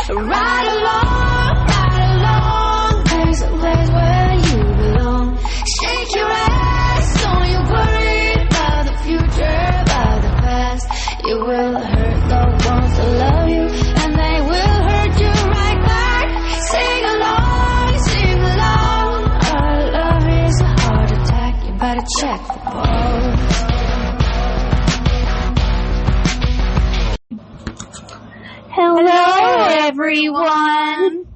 Ride along, there's a place where you belong. Shake your ass, don't you worry about the future, about the past. You will hurt loved ones that love you, and they will hurt you right back. Sing along, our love is a heart attack. You better check the pulse. Hello, everyone,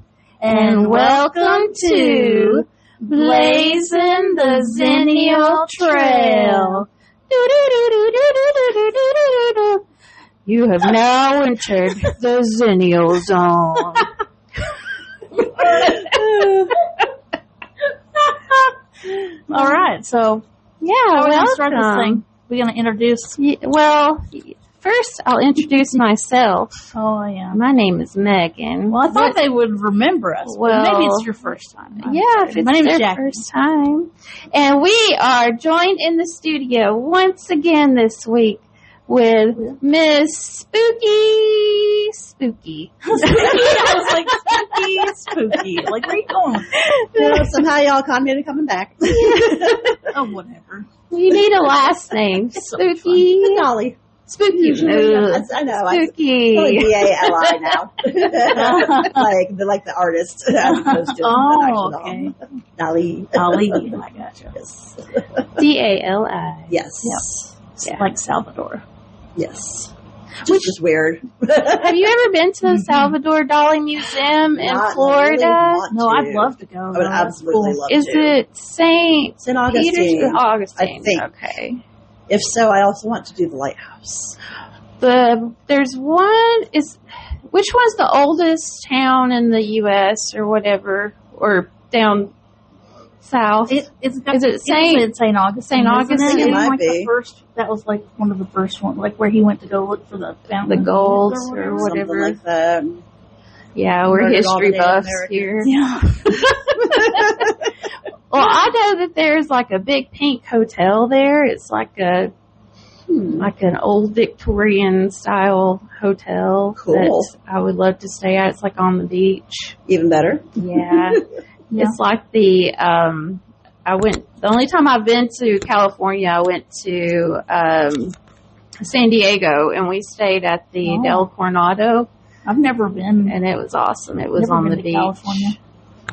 and welcome to Blazing the Zennial Trail. You have now entered the Zennial Zone. All right, so Yeah, we're going to start this welcome. thing. We're going to introduce. Well, first I'll introduce myself. Oh, yeah. My name is Megan. Well, I thought they would remember us. Well, but maybe it's your first time. Yeah, if it's My name is their Jackie. first time. And we are joined in the studio once again this week with Miss Spooky. I was like, spooky. Like, where are you going? Somehow y'all caught me into coming back. Oh, whatever. You need a last name. Spooky. Dolly. Spooky. Ugh. I know. Spooky. I'm D-A-L-I now. like the artist as opposed to an actual okay. Dolly. Ali. I gotcha. Yes. D-A-L-I. Yes. Yeah. Like Salvador. Yes. Which is weird. Have you ever been to the Salvador Dali Museum in Not Florida? really want No, to. I'd love to go. I would absolutely love Is to. it St. St. Augustine. Augustine. I think. Okay. If so, I also want to do the lighthouse. There's one which one's the oldest town in the U.S. or whatever, or down south? Is it St. St. Augustine? St. Augustine? It It might like be. the first. That was like one of the first ones, like where he went to go look for the fountain. The golds or Something whatever. like that. Yeah, we're Murdered history all the buffs Native here. Yeah. Well, I know that there's like a big pink hotel there. It's like an old Victorian style hotel Cool. that I would love to stay at. It's like on the beach. Even better. Yeah. Yeah. It's like the only time I've been to California, I went to San Diego and we stayed at the Del Coronado I've never been. and it was awesome. It was never on been the to beach. California.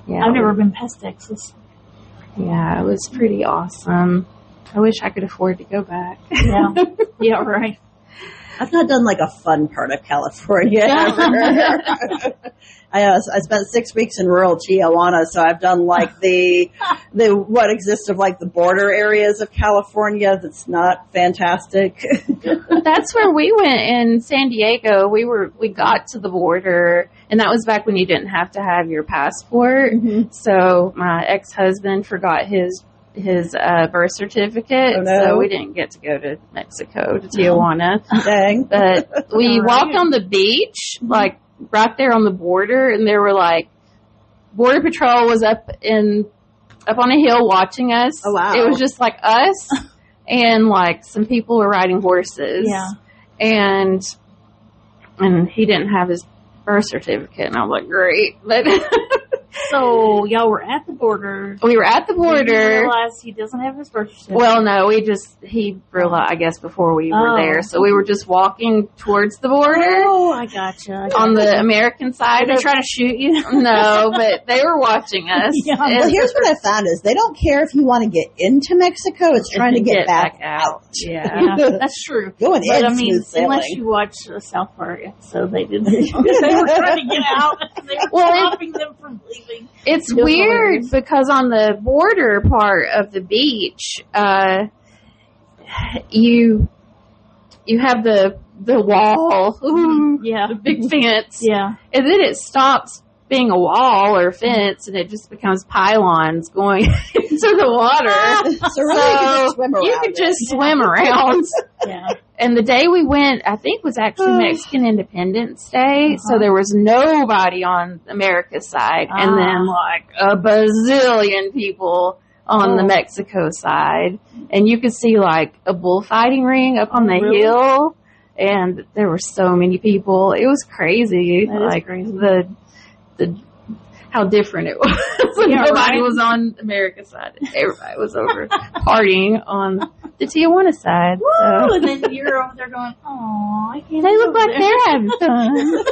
Yeah. I've never been past Texas. Yeah, it was pretty awesome. I wish I could afford to go back. Yeah. Yeah. Right. I've not done like a fun part of California ever. I spent 6 weeks in rural Tijuana, so I've done like the what exists of like the border areas of California. That's not fantastic. That's where we went in San Diego. We got to the border, and that was back when you didn't have to have your passport. Mhm. So my ex-husband forgot his birth certificate, Oh, no. so we didn't get to go to Mexico, to Tijuana. Dang. But we All right. walked on the beach, like right there on the border, and there were like Border Patrol was up on a hill watching us. Oh, wow. It was just like us and like some people were riding horses. Yeah. And he didn't have his birth certificate, and I was like, great. But So y'all were at the border. we were at the Did you border. realize he doesn't have his birth certificate. Well, no, he realized, I guess, before we were Oh. there. So we were just walking towards the border Oh, I gotcha. on the American side. Did they try to shoot you? No, but they were watching us. Yeah. And Well, here's what I found is they don't care if you want to get into Mexico. It's trying to get back out. Yeah. Yeah, that's true. Going But in, I mean, smooth sailing. unless you watch a South Park episode, they didn't. They were trying to get out. They were Well, stopping them from leaving. It's It was weird hilarious. because on the border part of the beach, you have the wall, Yeah. the big fence, Yeah. and then it stops being a wall or fence, and it just becomes pylons going into the water. So really, you can just swim around. You could it. just swim around. Yeah. And the day we went, I think, was actually Mexican Independence Day, so Uh-huh. there was nobody on America's side, and then like a bazillion people on the Mexico side, and you could see like a bullfighting ring up on the really? hill, and there were so many people. It was crazy. That is crazy. The how different it was. Nobody was on America's side. Everybody was over partying on the Tijuana side. Woo! And then you're over there going, "Oh, I can't." They look like they're having fun.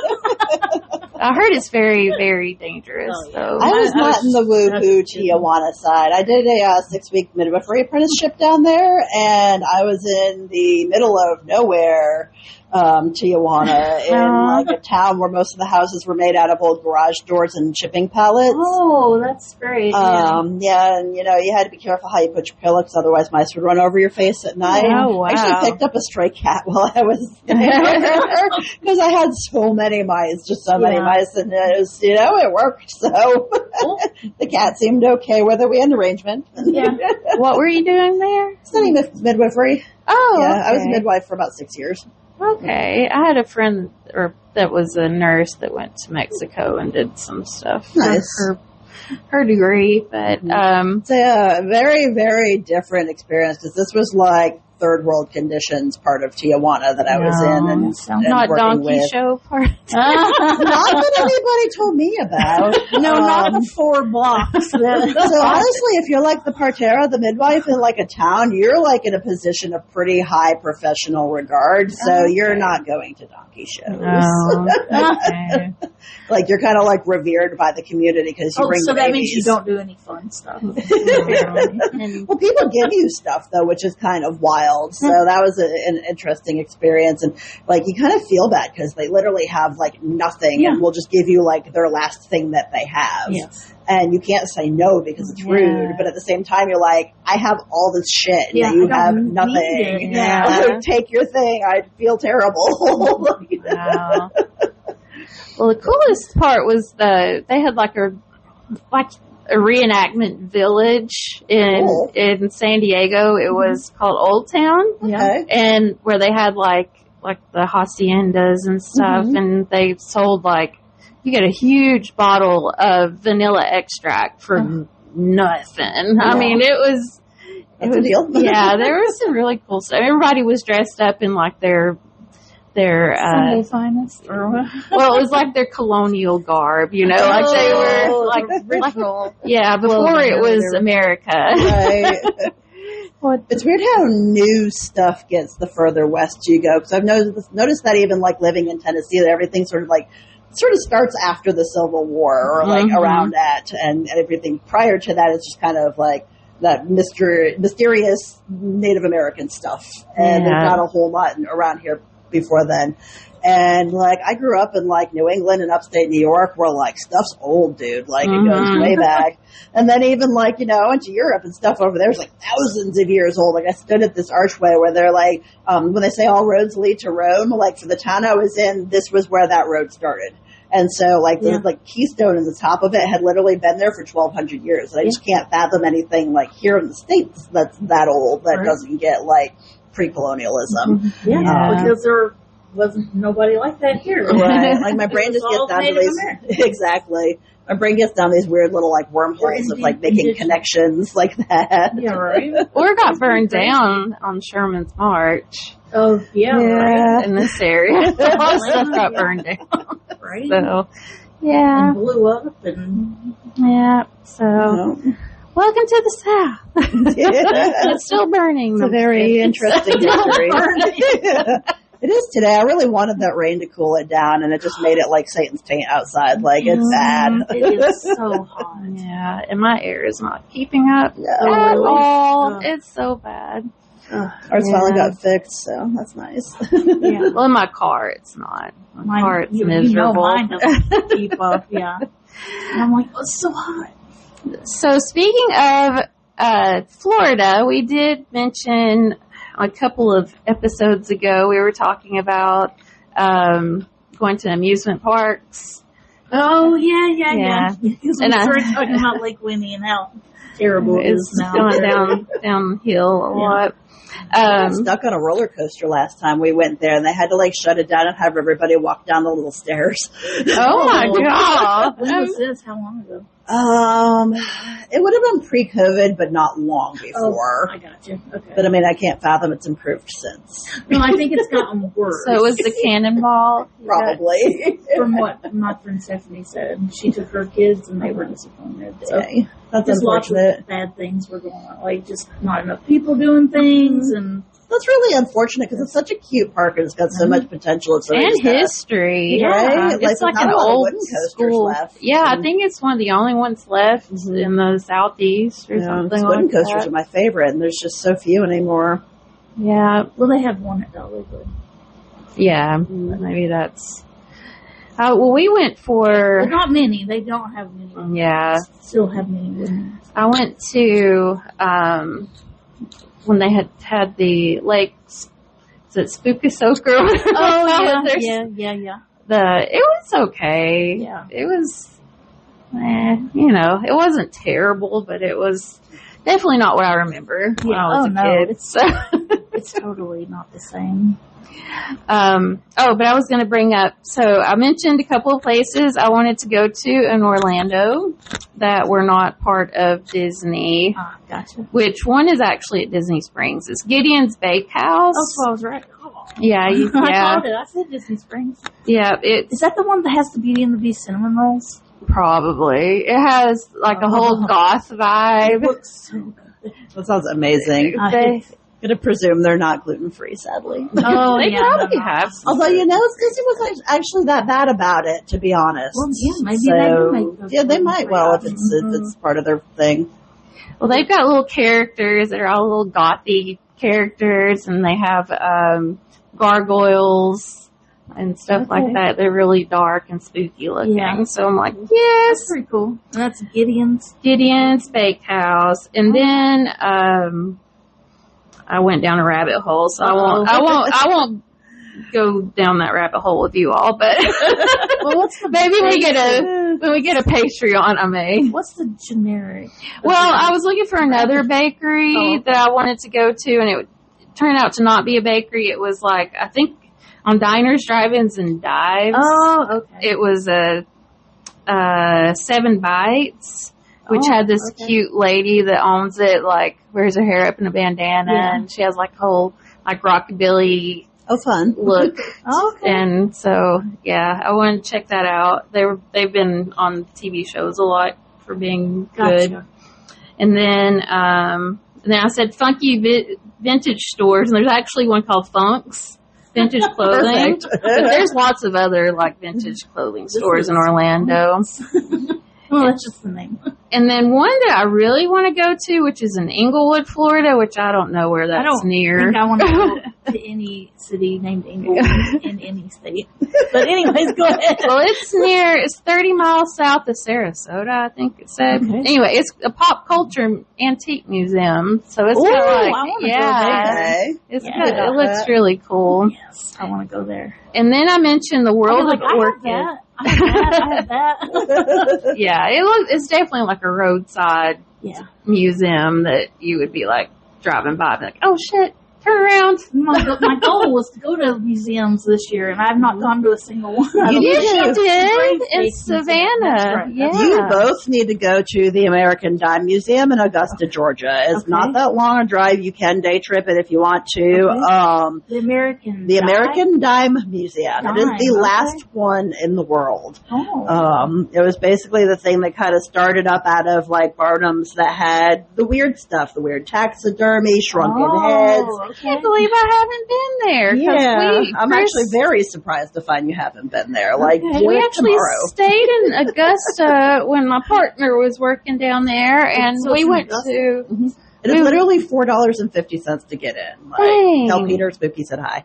I heard it's very, very dangerous. Oh, yeah. So I was not in the woo-hoo that's- Tijuana side. I did a 6-week midwifery apprenticeship down there, and I was in the middle of nowhere, Tijuana, in like a town where most of the houses were made out of old garage doors and shipping pallets. Oh, that's great. Yeah, and you had to be careful how you put your pillow, because otherwise mice would run over your face at night. Oh, wow. I actually picked up a stray cat while I was there, because I had so many mice, just so many mice, and it was, it worked. So the cat seemed okay with it. We had an arrangement. Yeah. what were you doing there? Studying midwifery. Oh, Yeah, okay. I was a midwife for about 6 years. Okay, I had a friend that was a nurse that went to Mexico and did some stuff Nice. for her degree, but It's a very, very different experience, because this was like third world conditions part of Tijuana that I was in, and not working donkey with. show part. Not that anybody told me about. No, not the 4 blocks. So honestly, if you're like the partera, the midwife in like a town, you're like in a position of pretty high professional regard. So you're not going to donkey shows. Oh, okay. Like you're kind of like revered by the community because you bring so the that babies. means you don't do any fun stuff. And Well, people give you stuff though, which is kind of wild. So that was an interesting experience, and like you kind of feel bad because they literally have like nothing, and will just give you like their last thing that they have. Yes. And you can't say no because it's rude, but at the same time, you're like, I have all this shit, and Yeah, you I have don't nothing. need it. Yeah. So take your thing. I feel terrible. wow. Well, the coolest part was they had like a reenactment village in San Diego. It was called Old Town, Okay. and where they had like the haciendas and stuff, and they sold like you get a huge bottle of vanilla extract for nothing. I mean, it was That's a deal. yeah, there was some really cool stuff. Everybody was dressed up in like their Sunday finest, or what? well, it was like their colonial garb, like they were like ritual. yeah, before it was America. Right. It's weird how new stuff gets the further west you go, because I've noticed that even like living in Tennessee, that everything sort of starts after the Civil War, or like around that, and everything prior to that is just kind of like that mysterious Native American stuff, and there's not a whole lot around here before then. And like I grew up in like New England and upstate New York, where like stuff's old, dude. Like it goes way back. And then even like I went to Europe and stuff over there is like thousands of years old. Like I stood at this archway where they're like when they say all roads lead to Rome, like for the town I was in, this was where that road started. And so like the like keystone in the top of it had literally been there for 1,200 years. And I just can't fathom anything like here in the States that's that old that doesn't get like pre-colonialism. Because there wasn't nobody like that here. Right. Like my brain It just was gets all down to Native these American. exactly. My brain gets down these weird little like wormholes of like making connections like that. Yeah, right. Or it got burned down on Sherman's March Oh, right. in this area. A lot of stuff got burned down. Right. So yeah, And blew up and yeah. So You welcome to the South. know? Yeah. It's still burning. It's a very interesting history. It is today. I really wanted that rain to cool it down, and it just made it like Satan's taint outside. Like it's bad. it is so hot. Yeah, and my air is not keeping up No. at really? all. Oh. It's so bad. Ours finally got fixed, so that's nice. Yeah. Well, in my car, it's not. My car, it's you miserable. mine doesn't keep up. Yeah. And I'm like, it's so hot. So speaking of Florida, we did mention a couple of episodes ago, we were talking about going to amusement parks. Oh, yeah. Because we And started talking about Lake Winnie and how terrible it is It's now. going downhill a lot. I got stuck on a roller coaster last time we went there, and they had to like shut it down and have everybody walk down the little stairs. Oh my god! When was this? How long ago? It would have been pre-COVID, but not long before. Oh, I got you. Okay. But I mean, I can't fathom it's improved since. No, I think it's gotten worse. So it was the cannonball. Probably. From what my friend Stephanie said, she took her kids and they were disappointed. So Okay. That's just lots of unfortunate. bad things were going on, like just not enough people doing things, and That's really unfortunate because it's such a cute park and it's got so much potential. It's And history. Yeah. Right? It's like not an a lot of old wooden coasters school. left. Yeah, I And, think it's one of the only ones left in the southeast or something wooden like coasters that. are my favorite, and there's just so few anymore. Yeah, well, they have one at Dollywood. yeah. Maybe that's. Well, we went But for. not many. They don't have many. Yeah, Still have many wooden. I went to when they had the lakes. Is it Spookasoka? Oh There's yeah. it was okay. Yeah. It was, it wasn't terrible, but it was definitely not what I remember when I was a kid. So. It's totally not the same. But I was going to bring up, so I mentioned a couple of places I wanted to go to in Orlando that were not part of Disney, Ah, gotcha. which one is actually at Disney Springs. It's Gideon's Bakehouse. Oh, so I was right. Oh. Yeah, I yeah, called it. I said Disney Springs. yeah, Is it's that the one that has the Beauty and the Beast cinnamon rolls? probably, it has like a whole goth It vibe. looks so good. That sounds amazing. They, I'm going to presume they're not gluten-free, sadly. Oh, they yeah, probably no, no. have. Although, Disney wasn't actually that bad about it, to be honest. Well, yeah, maybe they do make those Yeah, they might. gluten-free Well, if options. it's part of their thing. Well, they've got little characters that are all little gothy characters, and they have gargoyles and stuff like that. They're really dark and spooky looking. Yeah. So I'm like, yes, That's pretty cool. And that's Gideon's. Gideon's Bakehouse, and then I went down a rabbit hole. So I won't go down that rabbit hole with you all. But Well, what's the maybe when we get a Patreon, I may. What's the generic? Well, I was looking for another bakery that I wanted to go to, and it turned out to not be a bakery. It was like, I think, on Diners, Drive-Ins, and Dives. Oh, okay. It was a 7 Bites, which had this cute lady that owns it, like, wears her hair up in a bandana, and she has, like, a whole, like, rockabilly Oh, fun. look. Okay. And so, yeah, I want to check that out. They've been on TV shows a lot for being good. Gotcha. And then I said funky vintage stores, and there's actually one called Funk's Vintage Clothing. Perfect. But there's lots of other like vintage clothing stores in Orlando. Well, that's just the name. And then one that I really want to go to, which is in Inglewood, Florida, which I don't know where that's near. I think I want to go to any city named Inglewood in any state. But anyways, go ahead. Well, it's 30 miles south of Sarasota, I think it said. Okay. Anyway, it's a pop culture antique museum. So it's kind of I like, wanna go there. Okay. it's Yeah. good. It looks really cool. Yes, I want to go there. And then I mentioned the World of I Orchid. have that. Yeah, it's definitely like a roadside Yeah. museum that you would be like driving by and be like, oh shit, turn around. My goal was to go to museums this year, and I have not gone to a single one. Yes, you did. Great In State Museum. Savannah. That's right. Yeah. You both need to go to the American Dime Museum in Augusta, Georgia. It's not that long a drive. You can day trip it if you want to. The American. The American Dime Museum. It is the Dime, last one in the world. Oh. It was basically the thing that kind of started up out of like Barnum's that had the weird stuff, the weird taxidermy, shrunken heads. Okay. I can't believe I haven't been there. 'Cause Yeah, I'm actually very surprised to find you haven't been there. Like, do we it actually tomorrow. stayed in Augusta when my partner was working down there, and So we it's in went Augusta? to. It is literally $4.50 to get in. Like, Dang. tell Peter Spooky said hi.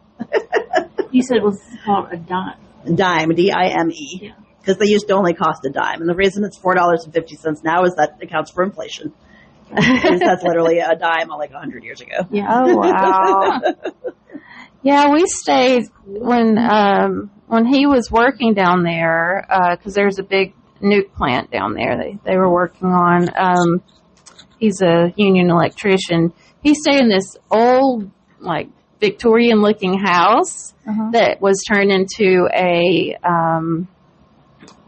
You said it was called a dime. Dime, Dime. Yeah. Because they used to only cost a dime. And the reason it's $4.50 now is that it accounts for inflation. Because that's literally a dime like 100 years ago. Yeah. Oh wow! Yeah, we stayed when he was working down there because there's a big nuke plant down there. They were working on. He's a union electrician. He stayed in this old like Victorian looking house that was turned into a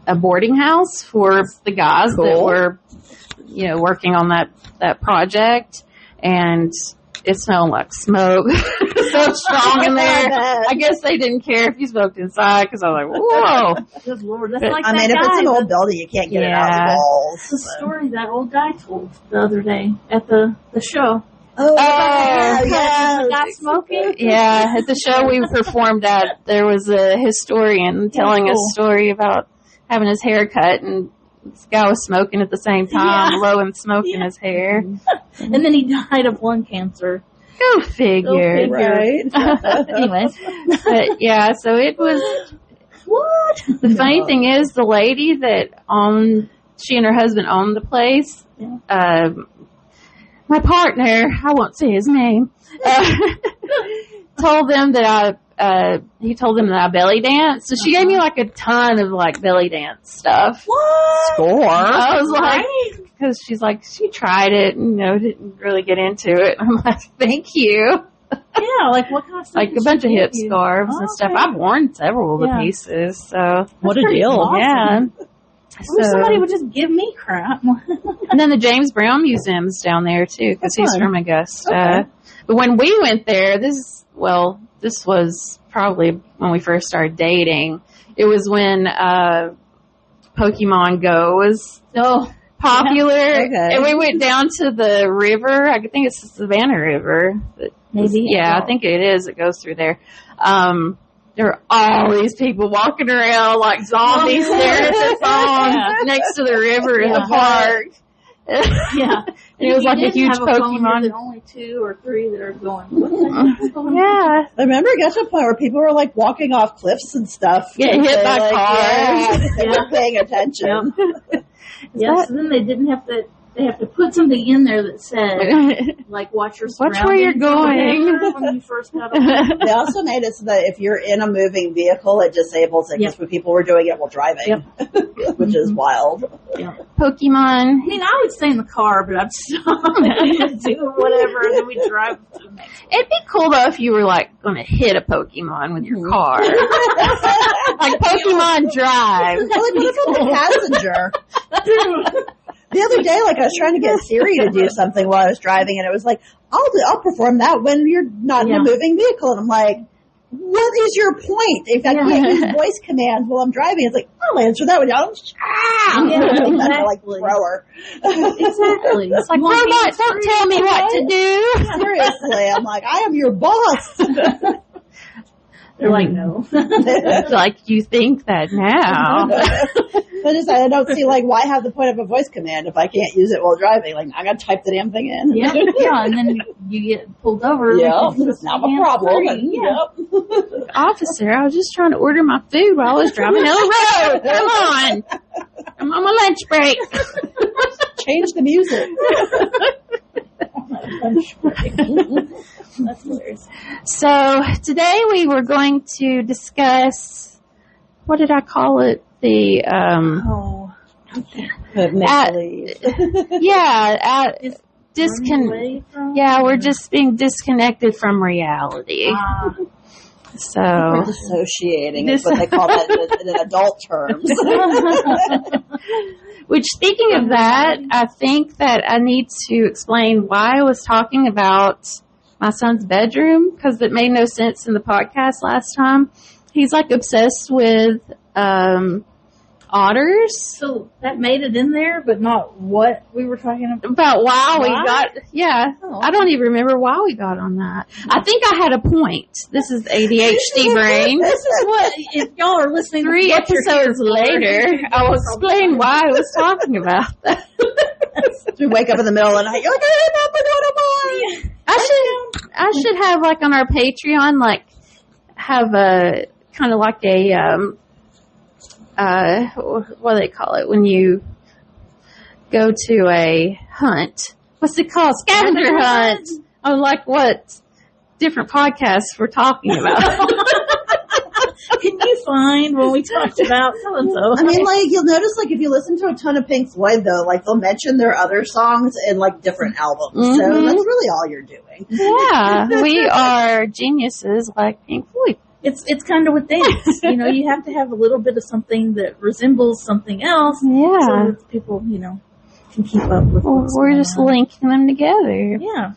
a boarding house for the guys that were, working on that project, and it smelled like smoke. So strong in there. I guess they didn't care if you smoked inside, because I was like, whoa. Good Lord, that's But, like I that mean, if guy, it's an old building, you can't get it out of the walls. the story that old guy told the other day at the show. Oh, The guy smoking. Yeah, at the show we performed at, there was a historian telling a story about having his hair cut, and this guy was smoking at the same time, blowing smoke in his hair. And then he died of lung cancer. Go figure. Right. Anyway. But yeah, so it was. What? The funny thing is, the lady that she and her husband owned the place. Yeah. My partner, I won't say his name, told them that he told them that I belly danced. So she gave me like a ton of like belly dance stuff. What? Score. I was like, because she's like, she tried it and, didn't really get into it. I'm like, thank you. Yeah, like what kind of stuff? Like a bunch of hip scarves and stuff. I've worn several of the pieces, so. What a deal. Awesome. Yeah. I wish somebody would just give me crap. And then the James Brown Museum's down there too, because he's from Augusta. Okay. But when we went there, this was probably when we first started dating. It was when Pokemon Go was popular, Okay. and we went down to the river. I think it's the Savannah River. Maybe. Yeah, I think it is. It goes through there. There are all these people walking around like zombies staring at their phones next to the river in the park. Yeah. And it was like a huge Pokemon. There's only 2 or 3 that are going. What the heck is going on? Yeah. I remember it got to a point where people were like walking off cliffs and stuff. Get hit by cars. Yeah, they were paying attention. Yes, and then they didn't have to. They have to put something in there that said, like, watch your surroundings. Watch where you're going. When you first got on. They also made it so that if you're in a moving vehicle, it disables it, because when people were doing it while driving, which is wild. Pokemon. I mean, I would stay in the car, but I'd stop and do whatever, and then we'd drive to the next one. It'd be cool though if you were like going to hit a Pokemon with your car. Like Pokemon Drive. Well, like, what about the passenger? The other day, like, I was trying to get Siri to do something while I was driving, and it was like, I'll perform that when you're not in a moving vehicle. And I'm like, what is your point? If I can't use voice commands while I'm driving, it's like, I'll answer that one. Like, thrower. Exactly. It's like, robot, don't tell me what to do. Seriously, I'm like, I am your boss. They're like, no. It's like, you think that now. I don't see, like, why have the point of a voice command if I can't use it while driving? Like, I gotta type the damn thing in. Yeah, and then you get pulled over. Yeah, it's not a problem. Yeah. Officer, I was just trying to order my food while I was driving down the road. Come on. I'm on my lunch break. Change the music. That's hilarious. So today we were going to discuss, what did I call it? The we're just being disconnected from reality. So we're dissociating is what they call that in adult terms. Which, speaking of that, I think that I need to explain why I was talking about my son's bedroom, because it made no sense in the podcast last time. He's like obsessed with otters. So that made it in there, but not what we were talking about. About why we got, Oh. I don't even remember why we got on that. I think I had a point. This is ADHD brain. This is what, if y'all are listening 3 to what you're episodes here for, later, I will explain why I was talking about that. You wake up in the middle of the night, you're like, I remember I should have, like, on our Patreon, like, have a kind of like a what do they call it when you go to a hunt? What's it called? Scavenger hunt. I'm like, what different podcasts we're talking about. Can you find when we talked about so and so? I mean, like, you'll notice, like, if you listen to a ton of Pink Floyd, though, like, they'll mention their other songs in, like, different albums. Mm-hmm. So that's really all you're doing. Yeah, we are geniuses like Pink Floyd. It's kind of with dance. You have to have a little bit of something that resembles something else. Yeah. So that people, can keep up with what's We're going just on. linking them together. Yeah.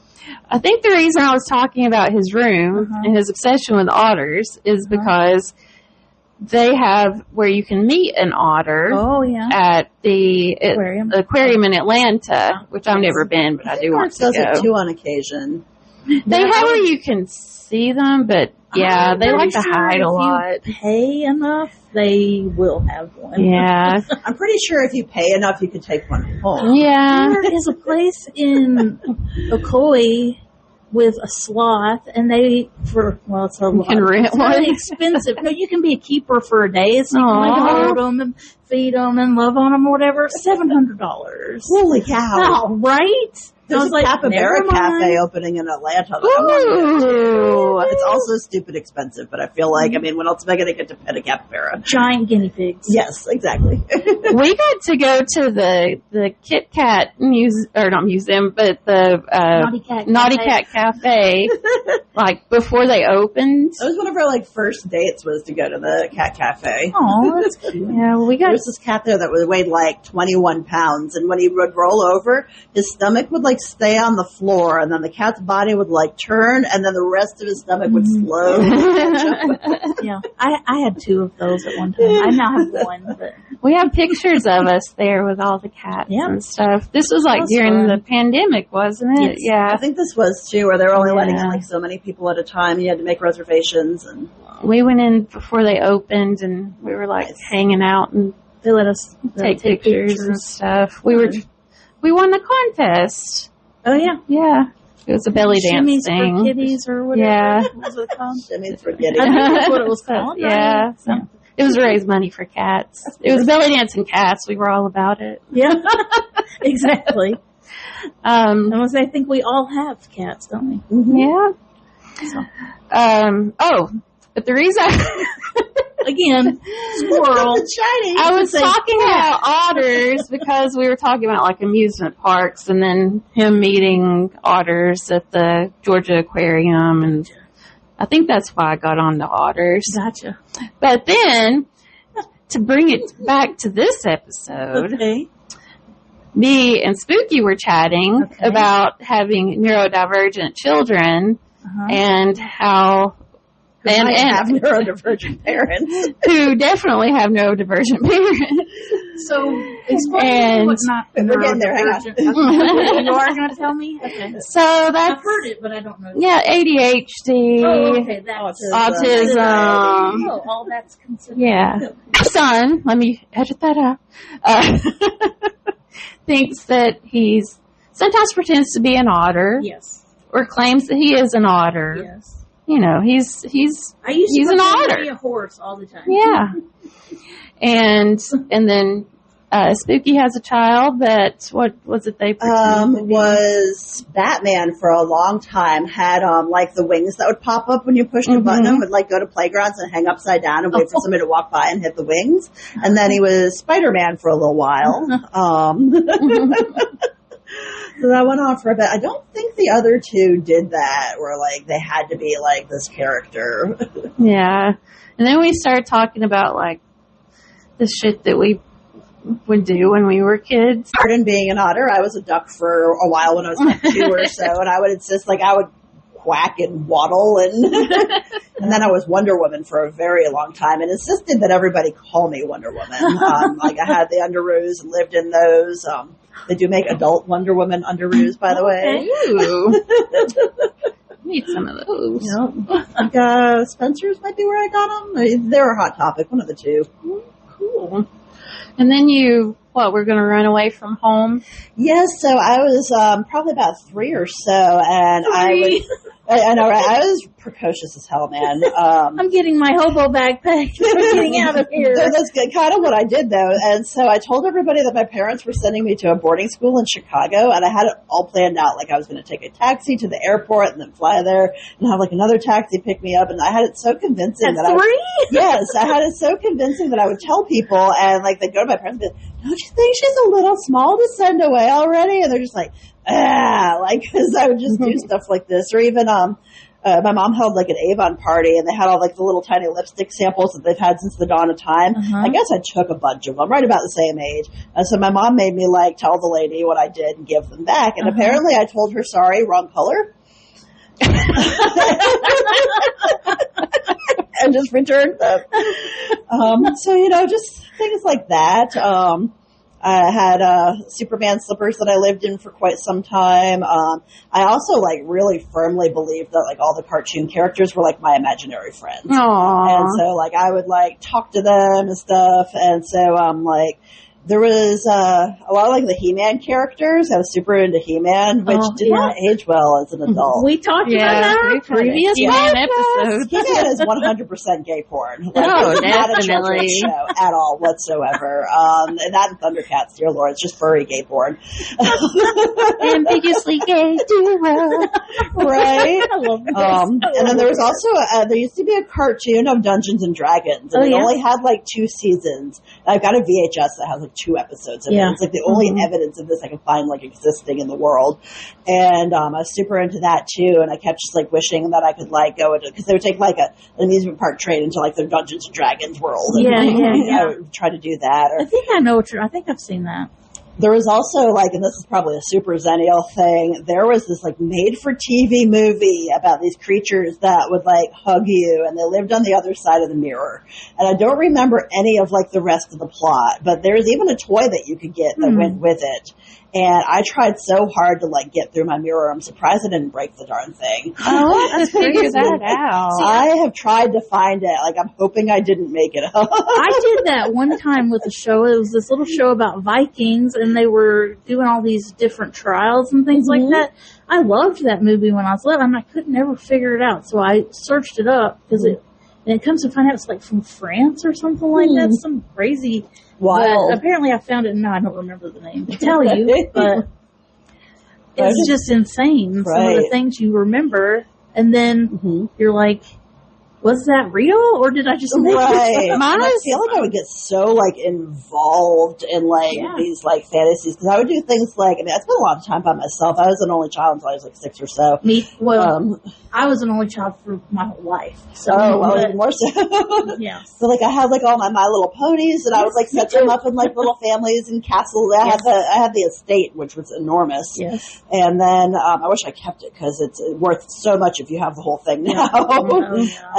I think the reason I was talking about his room and his obsession with otters is because they have where you can meet an otter Oh, yeah. at the aquarium in Atlanta, which I've never been, but I do want to does go. it too on occasion. They have where you can see them, but yeah, I'm they pretty like to sure hide a lot. If you pay enough, they will have one. Yeah, I'm pretty sure if you pay enough, you can take one home. yeah. There is a place in Ocoee with a sloth, and it's a lot. can rent It's really one? expensive. No, you can be a keeper for a day, so you can Aw. hold them and feed them and love on them or whatever. $700. Holy cow. Wow, right? There's I was a like, Capybara never mind. cafe opening in Atlanta. That I want to go Ooh. to. It's also stupid expensive, but I feel like, when else am I going to get to pet a capybara? Giant guinea pigs. Yes, exactly. We got to go to the Kit Kat not museum, but the Naughty Cat Cafe, like before they opened. That was one of our first dates was to go to the cat cafe. Oh, that's cute. Yeah, we There got was this cat there that weighed 21 pounds, and when he would roll over, his stomach would stay on the floor, and then the cat's body would turn, and then the rest of his stomach would slowly catch up. Yeah, I had 2 of those at one time. I now have 1, but we have pictures of us there with all the cats Yeah. and stuff. This was That was during fun. the pandemic, wasn't it? Yes. Yeah. I think this was too, where they were only letting Yeah. in so many people at a time. You had to make reservations, and We went in before they opened, and we were Nice. hanging out and they let us take pictures and stuff. We won the contest. Oh, yeah. Yeah. It was a belly dance Shimmies thing. for kitties or whatever. Yeah. What was it called? Jimmy's forgetting. I think that's what it was called. Yeah. Right? So it was to raise money for cats. It was belly dancing cats. We were all about it. Yeah. Exactly. I think we all have cats, don't we? Yeah. So. But the reason Again, squirrel. Shiny. I was talking about otters because we were talking about amusement parks, and then him meeting otters at the Georgia Aquarium, and I think that's why I got on to otters. Gotcha. But then, to bring it back to this episode, Okay. me and Spooky were chatting Okay. about having neurodivergent children and how and have neurodivergent parents. who definitely have neurodivergent parents. So, explain what not We're getting there, hang on. neurodivergent. You are going to tell me? Okay. So I've that's heard it, but I don't know. ADHD, Oh, okay. That's autism. Oh, all that's considered. Yeah. My son, let me edit that out, thinks that he's sometimes pretends to be an otter Yes. or claims that he is an otter. Yes. He's I used He's to an pretend to otter. be a horse all the time. yeah. And then Spooky has a child that, what was it they pretended to be? Was Batman for a long time, had the wings that would pop up when you pushed a button and would go to playgrounds and hang upside down and wait for somebody to walk by and hit the wings. And then he was Spider-Man for a little while. So that went on for a bit. I don't think the other two did that, where they had to be this character. Yeah. And then we started talking about the shit that we would do when we were kids. Pardon being an otter, I was a duck for a while when I was 2 or so, and I would insist I would quack and waddle, and and then I was Wonder Woman for a very long time, and insisted that everybody call me Wonder Woman. I had the underoos and lived in those. They do make adult Wonder Woman underoos, by the way. Ooh. Need some of those. Yep. Spencer's might be where I got them. They were a Hot Topic, one of the two. Cool. And then we're going to run away from home? Yes, so I was probably about 3 or so, and I know, right? I was precocious as hell, man. I'm getting my hobo backpack. I'm getting out of here. That's kind of what I did, though. And so I told everybody that my parents were sending me to a boarding school in Chicago, and I had it all planned out. I was going to take a taxi to the airport and then fly there and have another taxi pick me up. And I had it so convincing At 3? Yes, I had it so convincing that I would tell people, and they'd go to my parents and be like, don't you think she's a little small to send away already? And they're just because I would just do stuff like this. Or even my mom held like an Avon party, and they had all like the little tiny lipstick samples that they've had since the dawn of time. I guess I took a bunch of them, right about the same age. So my mom made me like tell the lady what I did and give them back. And apparently I told her, sorry, wrong color. And just returned them. So, you know, just things like that. I had Superman slippers that I lived in for quite some time. I also like really firmly believed that like all the cartoon characters were like my imaginary friends. Aww. And so like I would like talk to them and stuff. And so like there was a lot of like the He-Man characters. I was super into He-Man, which did not age well as an adult. We talked about that in our previous episode. He-Man is 100% gay porn. Like, Oh, it's not a definitely. children's show at all whatsoever. And that and Thundercats, dear Lord, it's just furry gay porn. Ambiguously gay duo. Right? I love this. And then there was also, there used to be a cartoon of Dungeons and Dragons, and it only had like 2 seasons. I've got a VHS that has like 2 episodes in it. It's like the only evidence of this I can find like existing in the world. And I was super into that too, and I kept just like wishing that I could like go into, because they would take like an amusement park train into like their Dungeons and Dragons world. And, I would try to do that. Or, I think I know what I think I've seen that. there was also like, and this is probably a super Zennial thing, there was this like made for TV movie about these creatures that would like hug you, and they lived on the other side of the mirror. And I don't remember any of like the rest of the plot, but there's even a toy that you could get that went with it. And I tried so hard to like get through my mirror. I'm surprised I didn't break the darn thing. Oh, let's figure that out. I have tried to find it. Like, I'm hoping I didn't make it up. I did that one time with a show. It was this little show about Vikings, and they were doing all these different trials and things like that. I loved that movie when I was little, and I could never figure it out. So I searched it up, because it comes to find out it's like from France or something like that. Some crazy. Wild. But apparently I found it, and I don't remember the name to tell you, but it's just insane. Some of the things you remember, and then you're like, was that real, or did I just make it up? And I feel like I would get so like involved in like these like fantasies, because I would do things like, I mean, I spent a lot of time by myself. I was an only child until I was like 6 or so. I was an only child for my whole life. So even more so. Yeah. So like I had like all my My Little Ponies, and I would like set them up in like little families and castles. I had the estate, which was enormous. Yes. And then I wish I kept it, because it's worth so much if you have the whole thing now.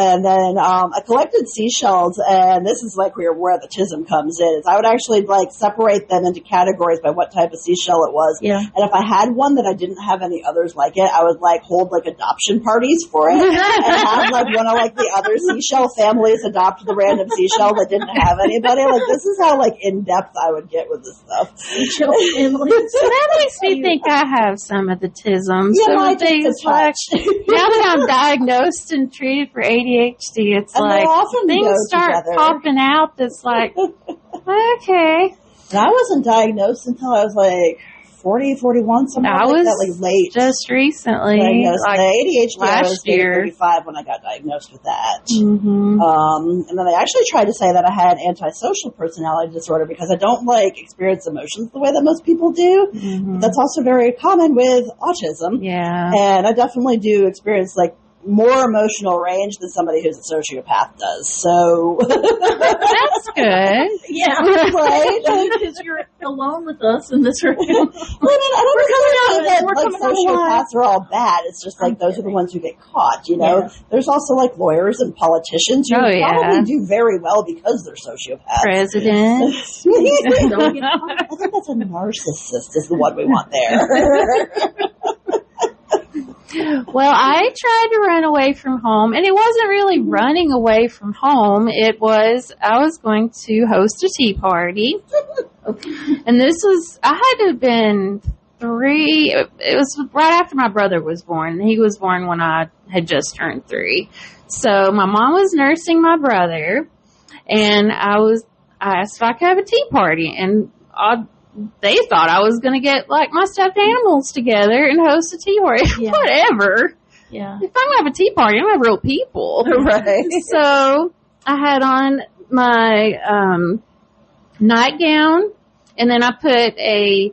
And then I collected seashells, and this is like where the tism comes in. Is I would actually like separate them into categories by what type of seashell it was. Yeah. And if I had one that I didn't have any others like it, I would like hold like adoption parties for it, and have like one of like the other seashell families adopt the random seashell that didn't have anybody. Like, this is how like in depth I would get with this stuff. Seashell families. So that makes me think I have some of the tisms. Yeah, some I of things just like, touch. now that I'm diagnosed and treated for ADHD, it's And like they often things go start together. popping out that's like, okay. And I wasn't diagnosed until I was like 40, 41, something I like was that, like late. Just recently, Diagnosed. like The ADHD, I was last year. 35 when I got diagnosed with that. Mm-hmm. And then they actually tried to say that I had antisocial personality disorder, because I don't like experience emotions the way that most people do. But that's also very common with autism. Yeah. And I definitely do experience like more emotional range than somebody who's a sociopath does. So That's good. Yeah. right? Because you're alone with us in this room. Well, I mean, I don't know that We're like coming out sociopaths are all bad. It's just like those are the ones who get caught, you know? Yeah. There's also like lawyers and politicians who probably do very well because they're sociopaths. President. Don't get I think that's a narcissist is the one we want there. Well, I tried to run away from home, and it wasn't really running away from home. It was, I was going to host a tea party. And this was, I had to have been 3, it was right after my brother was born. He was born when I had just turned 3. So my mom was nursing my brother, and I asked if I could have a tea party, and they thought I was going to get like my stuffed animals together and host a tea party. Yeah. Whatever. Yeah. If I'm going to have a tea party, I'm going to have real people. Right. So I had on my nightgown, and then I put a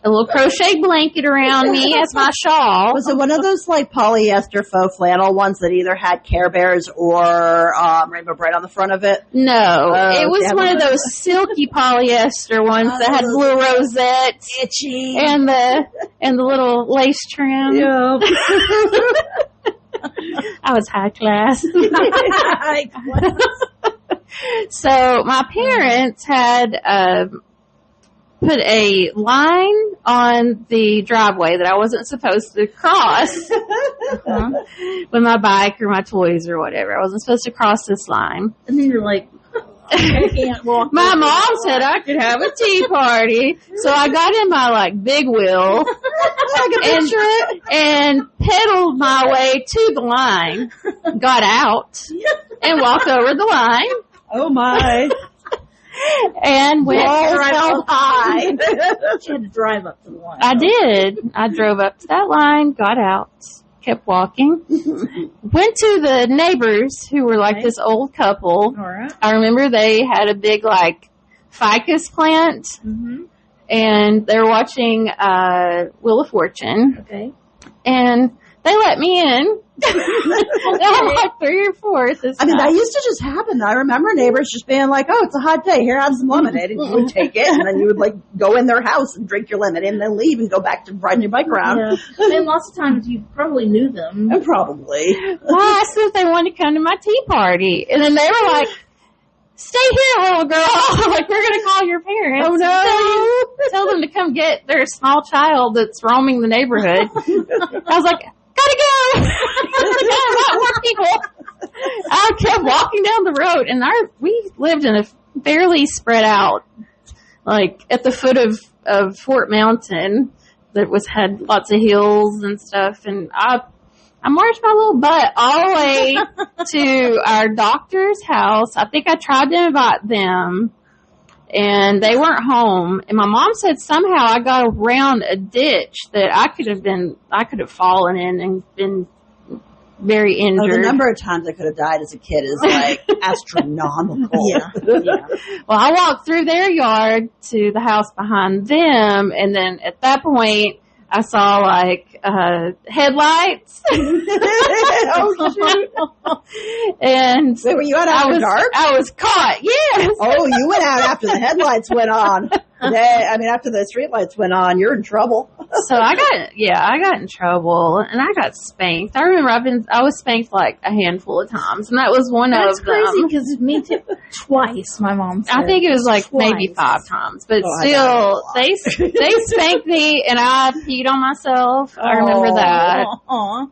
a little crochet blanket around me as my shawl. Was it one of those like polyester faux flannel ones that either had Care Bears or Rainbow Bright on the front of it? No, it was one of those silky polyester ones that had blue rosettes, itchy, and the little lace trim. Yeah. I was high class. So my parents had put a line on the driveway that I wasn't supposed to cross with my bike or my toys or whatever. I wasn't supposed to cross this line. And then you're like, I can't walk. My mom said I could have a tea party. So I got in my like big wheel and pedaled my way to the line, got out and walked over the line. Oh my. And went held high. You had to drive up to the line. I did. I drove up to that line, got out, kept walking, went to the neighbors who were like this old couple. All right. I remember they had a big like ficus plant, and they were watching Wheel of Fortune. Okay. And they let me in. I'm like 3 or 4 at this time. I mean, that used to just happen. I remember neighbors just being like, "Oh, it's a hot day. Here, have some lemonade." And you would take it, and then you would like go in their house and drink your lemonade, and then leave and go back to riding your bike around. Yeah. And lots of times you probably knew them. And probably. Well, I asked them if they wanted to come to my tea party, and then they were like, "Stay here, little girl. Like, we're going to call your parents. Oh, no. Tell them to come get their small child that's roaming the neighborhood." I was like, gotta go. Not more people. I kept walking down the road, and we lived in a fairly spread out, like at the foot of Fort Mountain that had lots of hills and stuff, and I marched my little butt all the way to our doctor's house. I think I tried to invite them, and they weren't home. And my mom said somehow I got around a ditch that I could have fallen in and been very injured. The number of times I could have died as a kid is like astronomical. Yeah. Well, I walked through their yard to the house behind them, and then at that point, I saw like headlights. Oh shoot! And wait, were you out after dark? I was caught. Yes. Oh, you went out after the headlights went on. After the street lights went on, you're in trouble. So I got in trouble, and I got spanked. I remember I was spanked like a handful of times, and that was one of them. That's crazy because me too. Twice, my mom said. I think it was like Twice. maybe 5 times, but still, they spanked me, and I peed on myself. I remember that. Aww.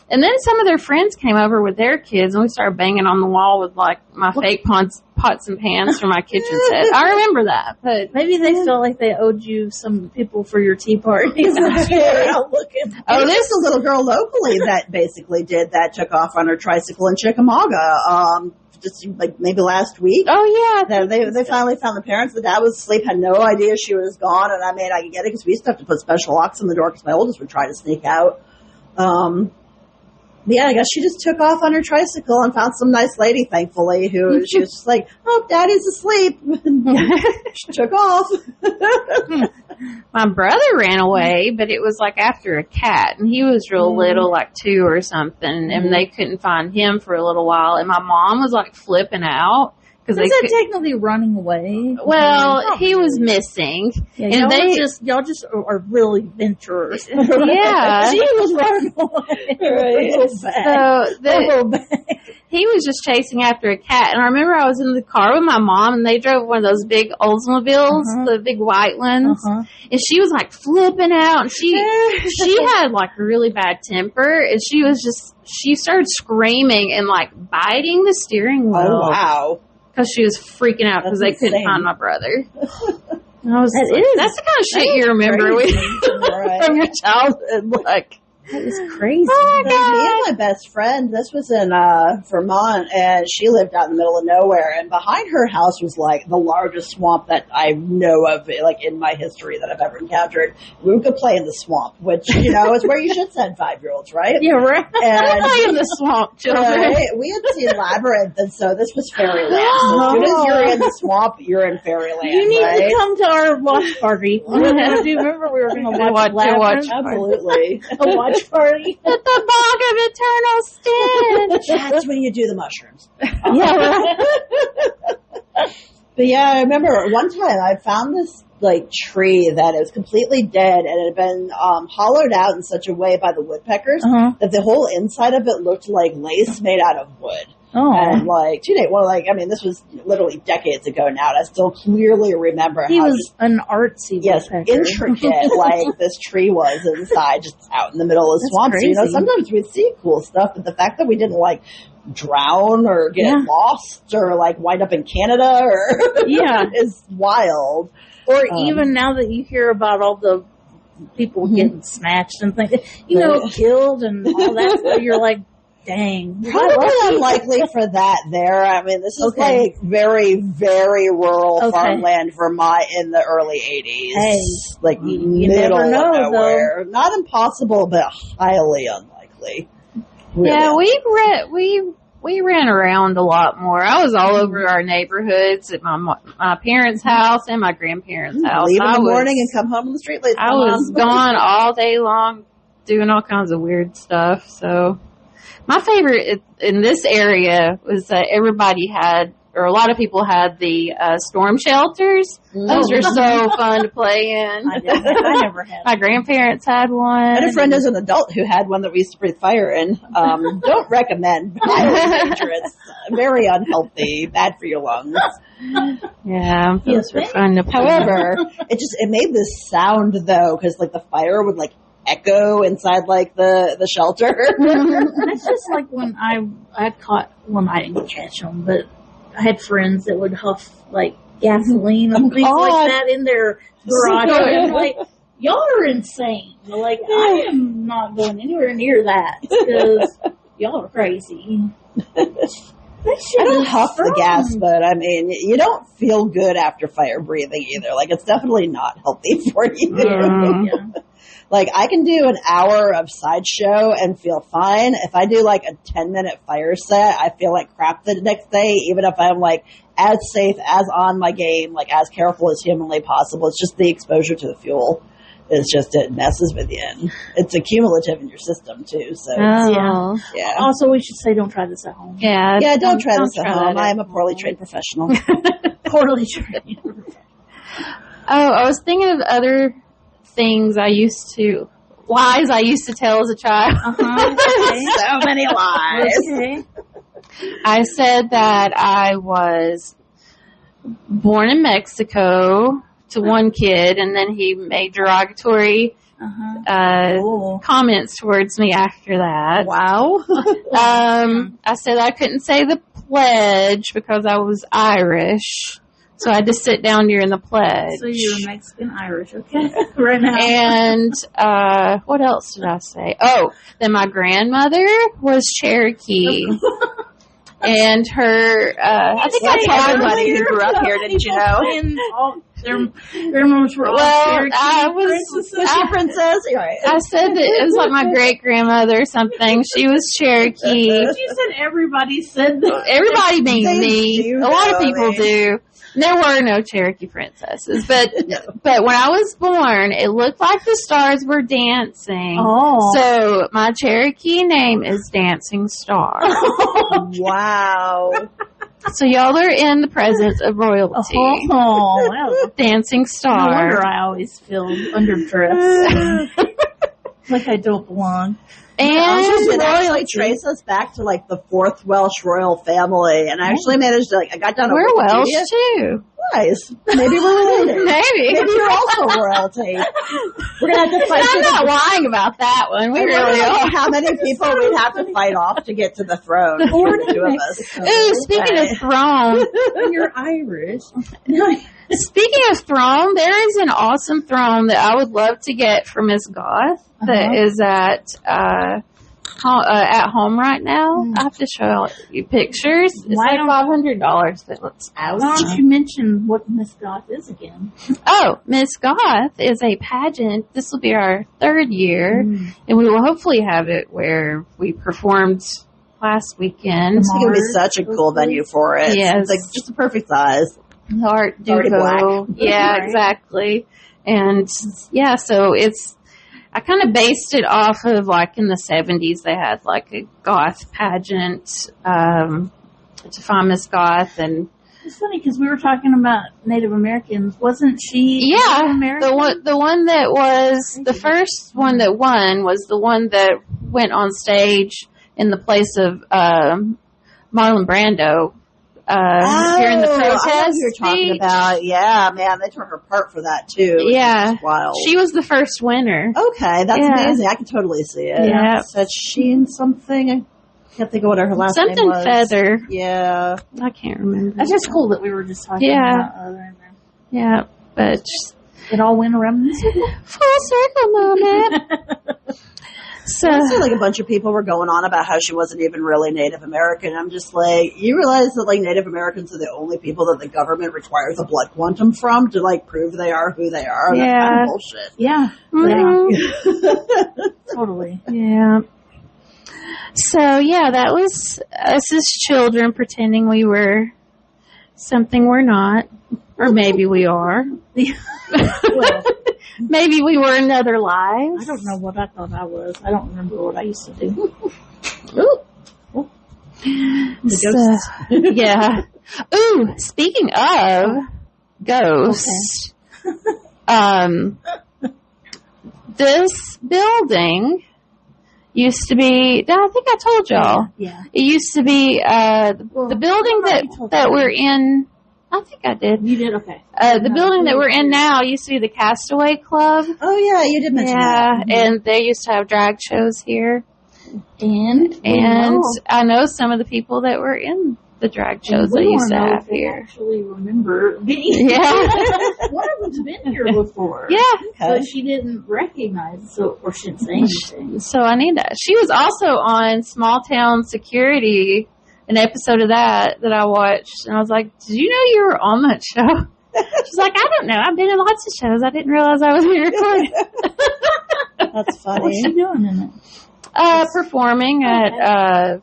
And then some of their friends came over with their kids, and we started banging on the wall with like my fake pots and pans from my kitchen set. I remember that, but Maybe they felt like they owed you some people for your tea parties. Oh, this there's a little girl locally that basically did that, took off on her tricycle in Chickamauga, just like maybe last week. oh yeah, They finally found the parents. The dad was asleep, had no idea she was gone, and I could get it because we used to have to put special locks on the door because my oldest would try to sneak out. Yeah, I guess she just took off on her tricycle and found some nice lady, thankfully, who she was just like, "Oh, Daddy's asleep." She took off. my brother ran away, but it was like after a cat, and he was real little, like 2 or something, and they couldn't find him for a little while, and my mom was like flipping out. Is that technically running away? Well, he was missing. Yeah, and y'all just are really venturers. Yeah. She was running away. So he was just chasing after a cat. And I remember I was in the car with my mom, and they drove one of those big Oldsmobiles, the big white ones. And she was like flipping out. And she had like a really bad temper. And she started screaming and like biting the steering wheel. Oh, wow. Because she was freaking out because they couldn't find my brother. That's the kind of shit you remember from your childhood. Like, That is crazy. Oh my Me and god! my best friend, this was in Vermont, and she lived out in the middle of nowhere, and behind her house was like the largest swamp that I know of, like in my history that I've ever encountered. We would go play in the swamp, which, you know, is where you should send 5-year-olds, right? Yeah, right. And Play in the swamp, children. right, we had seen Labyrinth, and so this was Fairyland. So as soon as you're in the swamp, you're in Fairyland, You need right? to come to our watch party. Do you remember we were going to watch Watch your watch Labyrinth? Absolutely. A watch party. At the bog of eternal stench. That's when you do the mushrooms. Yeah, right. But yeah, I remember one time I found this like tree that is completely dead, and it had been hollowed out in such a way by the woodpeckers that the whole inside of it looked like lace made out of wood. Oh. And like this was literally decades ago now, and I still clearly remember He how was an artsy woodpecker. intricate like this tree was inside, just out in the middle of the That's swamp. So, you know, crazy. sometimes we'd see cool stuff, but the fact that we didn't like drown or get lost or like wind up in Canada or is wild. Or even now that you hear about all the people getting snatched and things, killed and all that stuff, you're like, dang. Probably unlikely for that there. I mean, this is like very, very rural farmland Vermont in the early 80s. Hey, like you middle never know, of nowhere. Not impossible, but highly unlikely. Really. Yeah, we ran around a lot more. I was all over our neighborhoods at my parents' house and my grandparents' house. Leave in the morning and come home on the street late. I was gone all day long doing all kinds of weird stuff. So my favorite in this area was that everybody had, or a lot of people had the storm shelters. Those were so fun to play in. I never had. My grandparents had one. I had a friend as an adult who had one that we used to breathe fire in. Don't recommend. Highly dangerous. Very unhealthy. Bad for your lungs. Yeah, those were fun to play. However, it made this sound though, because like the fire would like echo inside like the shelter. That's just like when I didn't catch them, but I had friends that would huff like gasoline and things like that in their garage. And like, y'all are insane. But, like, I am not going anywhere near that because y'all are crazy. I don't huff the gas, but I mean, you don't feel good after fire breathing either. Like, it's definitely not healthy for you. Yeah. Like, I can do an hour of Sideshow and feel fine. If I do, like, a 10-minute fire set, I feel like crap the next day, even if I'm, like, as safe, as on my game, like, as careful as humanly possible. It's just the exposure to the fuel. It messes with you. And it's accumulative in your system, too. So, yeah. Also, we should say don't try this at home. Yeah, don't try this at home. I am a poorly trained professional. Poorly trained. I was thinking of other things lies I used to tell as a child. So many lies. Okay. I said that I was born in Mexico to one kid, and then he made derogatory comments towards me after that. Wow. I said I couldn't say the pledge because I was Irish. So I had to sit down during the pledge. So you're Mexican Irish, okay? Right now. And what else did I say? Oh, then my grandmother was Cherokee. And her, I think I told everybody who grew up here, didn't you know? And all their grandmothers were all Cherokee. Princess. Right. I said that it was like my great grandmother or something. She was Cherokee. You said everybody said that. Everybody being They me. do A lot of know, people do. There were no Cherokee princesses, but when I was born, it looked like the stars were dancing. Oh. So my Cherokee name is Dancing Star. Wow. So y'all are in the presence of royalty. Oh, wow. Dancing No Star. wonder I always feel underdressed. Like I don't belong. And It actually traces us back to like the 4th Welsh royal family, and I actually managed to I got down to we're Welsh Wikipedia. too. Nice. Maybe we're related. Maybe. Maybe you're also royalty. We're gonna have to fight. I'm not lying about that one. We really are. How many people we'd have to fight off to get to the throne? The two of us. Ooh, speaking of throne, You're Irish. speaking of throne, there is an awesome throne that I would love to get for Miss Goth that is at home right now. I have to show you pictures. It's like $500. That looks Why don't you mention what Miss Goth is again? Oh, Miss Goth is a pageant. This will be our 3rd year, and we will hopefully have it where we performed last weekend. It's going to be such a cool venue for it. Yes. It's like just the perfect size. Art Already Deco. black. Yeah, Right. exactly. And yeah, so I kind of based it off of like in the 70s they had like a goth pageant to find Miss Goth, and It's funny because we were talking about Native Americans. Wasn't she yeah, Native American? the one that was the first one that won was the one that went on stage in the place of Marlon Brando during the protest. I know who you're talking speech. about. Yeah, man, they tore her apart for that too. It was Yeah. just wild. She was the first winner. Okay, that's Yeah. amazing. I can totally see it. Yeah. Said Sheen something. I can't think of what her last name Something was. feather. Yeah. I can't remember. That's just cool that we were just talking Yeah. about other than Yeah, but it all went around in circle. full circle moment. So I see like a bunch of people were going on about how she wasn't even really Native American. I'm just like, you realize that like Native Americans are the only people that the government requires a blood quantum from to like prove they are who they are. That's kind Yeah. of bullshit. Yeah, mhm. totally. yeah. So yeah, that was us as children pretending we were something we're not, or maybe we are. Well, Maybe we were in other lives. I don't know what I thought I was. I don't remember what I used to do. So, yeah. Ooh, speaking of ghosts, this building used to be, I think I told y'all, Yeah. it used to be, the building that we're in, I think I did. You did? Okay. The building that we're in now used to be the Castaway Club. Oh yeah, you did mention that. Yeah, and they used to have drag shows here. And I know some of the people that were in the drag shows they used to have here. Actually, remember being Yeah. one of them's been here before. Yeah. But she didn't recognize, or she didn't say anything. So I need that. She was also on Small Town Security, an episode of that I watched, and I was like, "Did you know you were on that show?" She's like, "I don't know. I've been in lots of shows. I didn't realize I was being recorded." That's What's funny. she doing in it? Performing at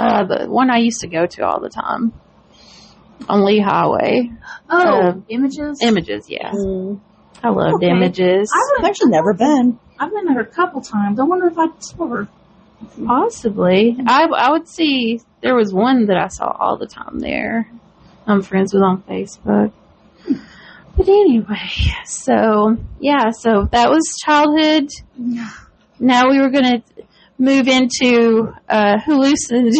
the one I used to go to all the time on Lee Highway. Images? Images, yeah. Mm. I loved Okay. Images. I've actually never been. I've been there a couple times. I wonder if I saw her. Possibly. I would see, there was one that I saw all the time there. I'm friends with on Facebook. But anyway, so that was childhood. Now we were going to move into hallucinations.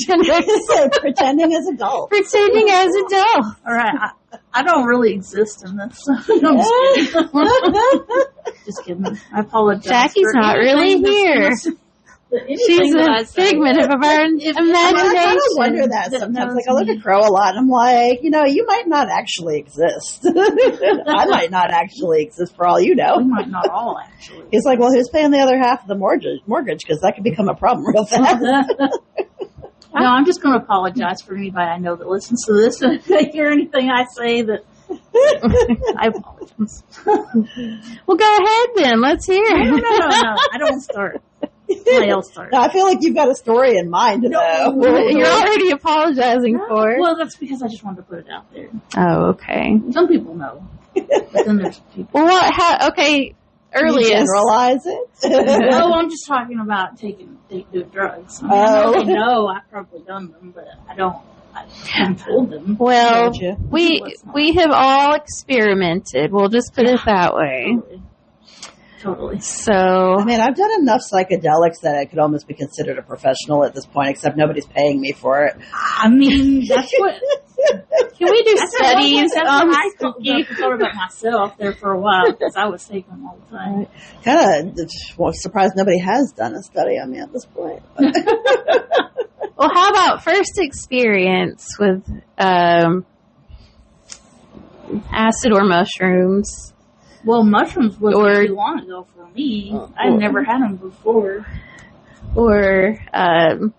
Pretending as adults. Pretending as adults. All right. I don't really exist in this. So I'm just kidding. Just kidding. I apologize. Jackie's for not really anything here. She's a figment of our imagination. I kind of wonder that sometimes. Like I look at Crow a lot, and I'm like, you might not actually exist. I might not actually exist for all you We know. might not all actually. He's like, well, who's paying the other half of the mortgage? Because that could become a problem real fast. No, I'm just going to apologize for anybody I know that listens to this. And if they hear anything I say, that I apologize. Well, go ahead then. Let's hear. No. I don't start. Somebody else start. No, I feel like you've got a story in mind, though. You're already apologizing for it. Well, that's because I just wanted to put it out there. Oh, okay. Some people know. But then there's people. Well, okay. You Earliest. generalize it. No, I'm just talking about doing drugs. I mean, I know they know I've probably done them, but I haven't told them. Well, Told you. we have all experimented. We'll just put it that way. Totally. So, I mean, I've done enough psychedelics that I could almost be considered a professional at this point, except nobody's paying me for it. I mean, that's what. can we do That's studies what on I thought about myself there for a while because I was taking them all the time. Kind of surprised nobody has done a study on me at this point. Well, how about first experience with Acid or mushrooms. Well, mushrooms wasn't too long ago for me. I've never had them before. Or, and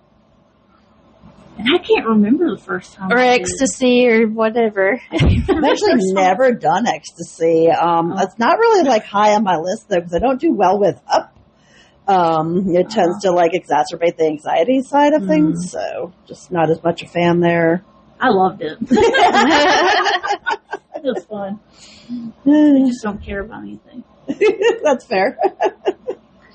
I can't remember the first time. Or ecstasy or whatever. I've actually never done ecstasy. It's not really like high on my list though, because I don't do well with up. It tends to like exacerbate the anxiety side of things, so just not as much a fan there. I loved it. It was fun. I just don't care about anything. That's fair.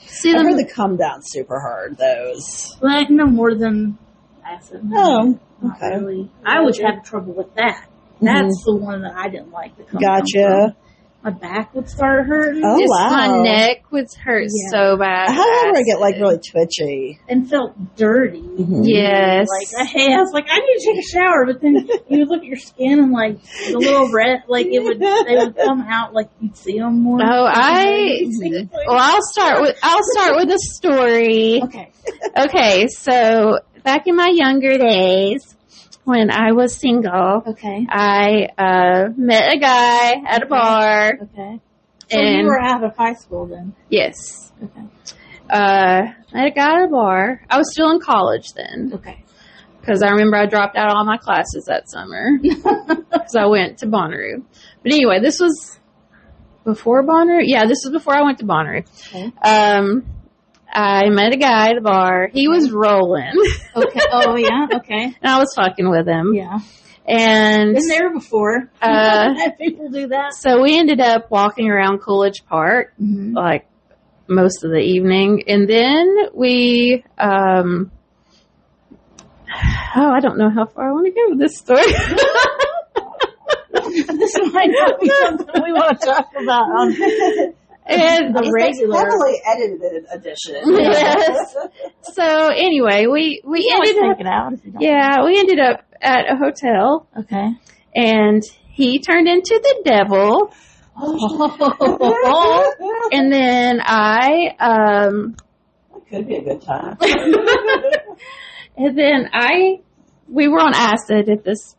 See, I've heard the come down super hard, those. Like, no more than acid. Oh, Not okay. really. I always had trouble with that. That's the one that I didn't like. The come down Gotcha. from. My back would start hurting. Oh, wow. my neck would hurt so bad. However, I get like really twitchy. And felt dirty. Yes. Like, I was like, I need to take a shower, but then you would look at your skin and like the little red, like they would come out like you'd see them more. Oh, I'll start with a story. Okay, so back in my younger days, when I was single, I met a guy at a bar. Okay. So you were out of high school then? Yes. Okay. Met a guy at a bar. I was still in college then. Okay. Because I remember I dropped out all my classes that summer. Because I went to Bonnaroo. But anyway, this was before Bonnaroo? Yeah, this was before I went to Bonnaroo. Okay. I met a guy at a bar. He was rolling. Okay. Oh, yeah. Okay. And I was fucking with him. Yeah. And been there before. People do that. So we ended up walking around Coolidge Park, like most of the evening. And then we, I don't know how far I want to go with this story. This might not be something we want to talk about. And the regular heavily edited edition. Yes. So anyway, we ended up, take it out if you don't. Yeah, we ended up at a hotel. Okay. And he turned into the devil. And then that could be a good time. And then we were on acid at this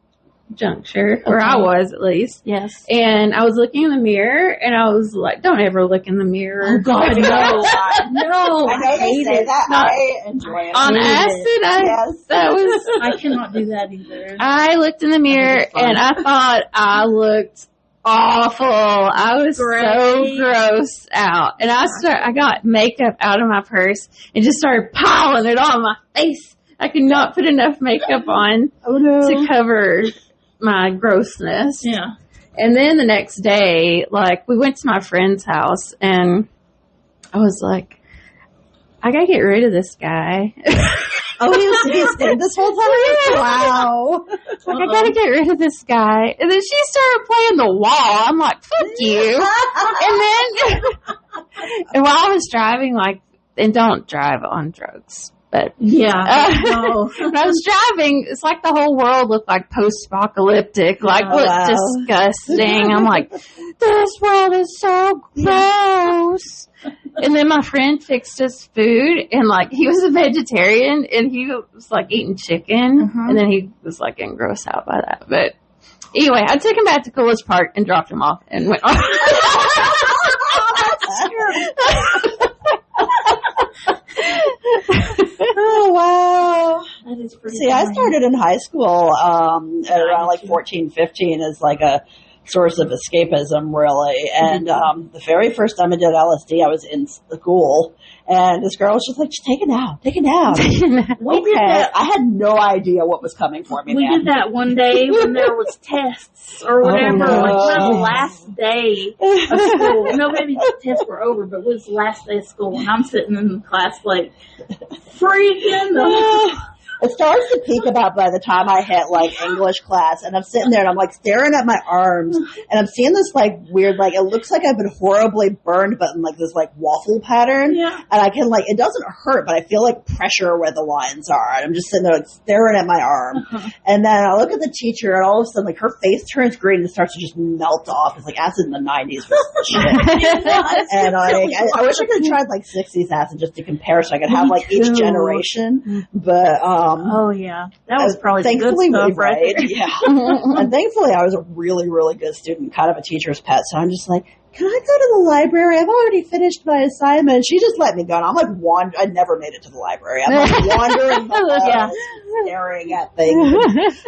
juncture, or I was at least. Yes. And I was looking in the mirror, and I was like, "Don't ever look in the mirror." Oh God, no, no! I know they say that. I enjoy it. On acid, that was. I cannot do that either. I looked in the mirror, and I thought I looked awful. I was so gross out, and I got makeup out of my purse and just started piling it on my face. I could not put enough makeup on to cover my grossness. Yeah. And then the next day, like, we went to my friend's house, and I was like, I gotta get rid of this guy. He stayed this whole time? Yeah. Wow. Like, I gotta get rid of this guy. And then she started playing the wall. I'm like, fuck you. And then, and while I was driving, like, and don't drive on drugs. But yeah, no. When I was driving, it's like the whole world looked like post-apocalyptic. Like, looked disgusting. I'm like, this world is so gross. And then my friend fixed us food, and like, he was a vegetarian, and he was like eating chicken, and then he was like getting grossed out by that. But anyway, I took him back to Coolidge Park and dropped him off and went on. Oh, wow. That is pretty See, I started in high school at around like 14, 15 as like a source of escapism, really. And the very first time I did LSD, I was in school, and this girl was just like, just take it out. Take it out. We did that. I had no idea what was coming for me, We did that one day when there was tests or whatever. no. Like, it was the last day of school. No, maybe the tests were over, but it was the last day of school, and I'm sitting in class like, freaking It starts to peak about by the time I hit like English class, and I'm sitting there and I'm like staring at my arms, and I'm seeing this like weird, like it looks like I've been horribly burned, but in like this like waffle pattern. Yeah. And I can like, it doesn't hurt, but I feel like pressure where the lines are, and I'm just sitting there like staring at my arm. And then I look at the teacher, and all of a sudden like her face turns green and starts to just melt off. It's like acid in the 90s was shit. And like I wish I could have tried like 60s acid just to compare, so I could have like each generation. But Oh yeah, that was probably the good thankfully, stuff, right? There. Yeah. And thankfully, I was a really, really good student, kind of a teacher's pet. So I'm just like, can I go to the library? I've already finished my assignment. She just let me go. And I'm like, I never made it to the library. I'm like wandering the halls, staring at things.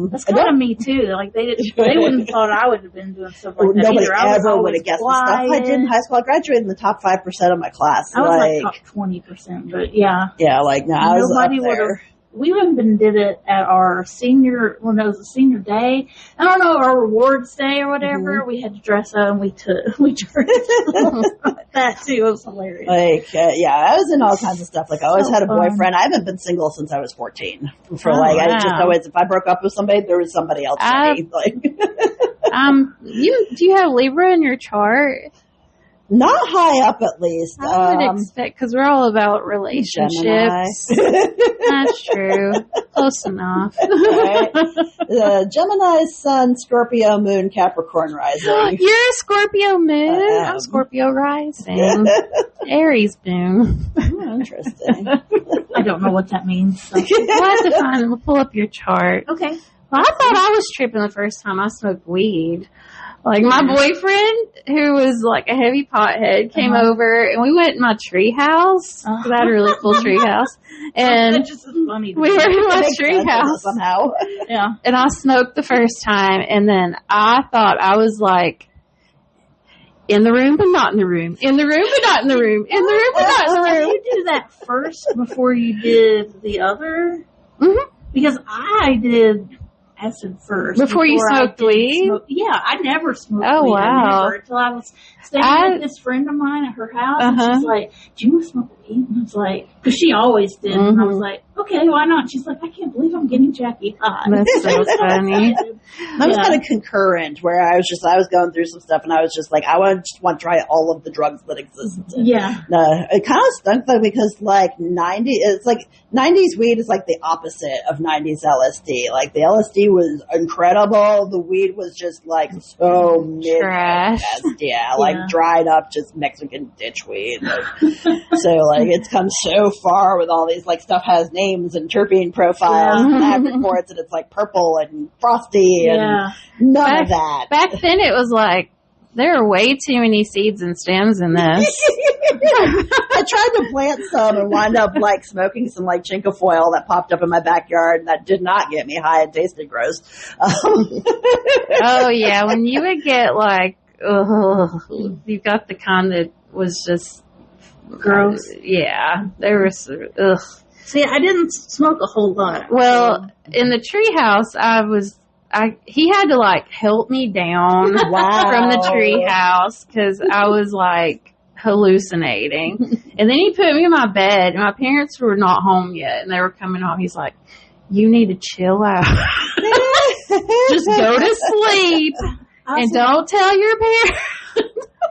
That's kind of me too. Like they wouldn't have thought I would have been doing stuff like that Nobody either. I ever would have guessed the stuff I did in high school. I graduated in the top 5% of my class. I was like top 20%, but yeah. Yeah, like no, I was nobody up would there. have. We even did it at our senior, when it was a senior day. I don't know, our rewards day or whatever. Mm-hmm. We had to dress up and we dressed that too. It was hilarious. Like, I was in all kinds of stuff. Like, I always had a boyfriend. I haven't been single since I was 14. I just always, if I broke up with somebody, there was somebody else for me. Like, do you have Libra in your chart? Not high up, at least. I would expect, because we're all about relationships. That's true. Close enough. Right. Gemini, Sun, Scorpio, Moon, Capricorn rising. You're a Scorpio moon. I'm Scorpio rising. Aries moon. Oh, interesting. I don't know what that means. So. We'll have to find. We'll pull up your chart. Okay. Well, I thought I was tripping the first time I smoked weed. Like, my boyfriend, who was like a heavy pothead, came over and we went in my tree house. Because I had a really cool tree house. And that's just funny. We were in my tree house. Somehow. Yeah. And I smoked the first time. And then I thought I was like, in the room, but not in the room. In the room, but not in the room. In the room, but not in the room. Did you do that first before you did the other? Mm-hmm. Because I did acid first. Before you smoked weed? Yeah, I never smoked weed. Wow. I never, until I was staying with this friend of mine at her house, and she's like, do you want to smoke weed? And I was like, because she always did. And I was like, okay, why not? She's like, I can't believe I'm getting Jackie high. That's so funny. I was kind of concurrent, where I was going through some stuff, and I was just like, I want to try all of the drugs that exist. Yeah. It kind of stunk though, because like 90s weed is like the opposite of 90s LSD. Like the LSD was incredible. The weed was just like so trash. Like dried up, just Mexican ditch weed. Like, so like it's come so far with all these, like, stuff has names and terpene profiles and lab reports, and it's like purple and frosty and none of that. Back then it was like, there are way too many seeds and stems in this. I tried to plant some and wound up like smoking some like chinquefoil that popped up in my backyard, and that did not get me high. It tasted gross. Oh yeah, when you would get like, you got the kind that was just gross. Yeah, there was. See, I didn't smoke a whole lot. Well, in the treehouse, he had to like help me down from the treehouse because I was like hallucinating. And then he put me in my bed, and my parents were not home yet, and they were coming home. He's like, "You need to chill out. Just go to sleep and don't tell your parents." I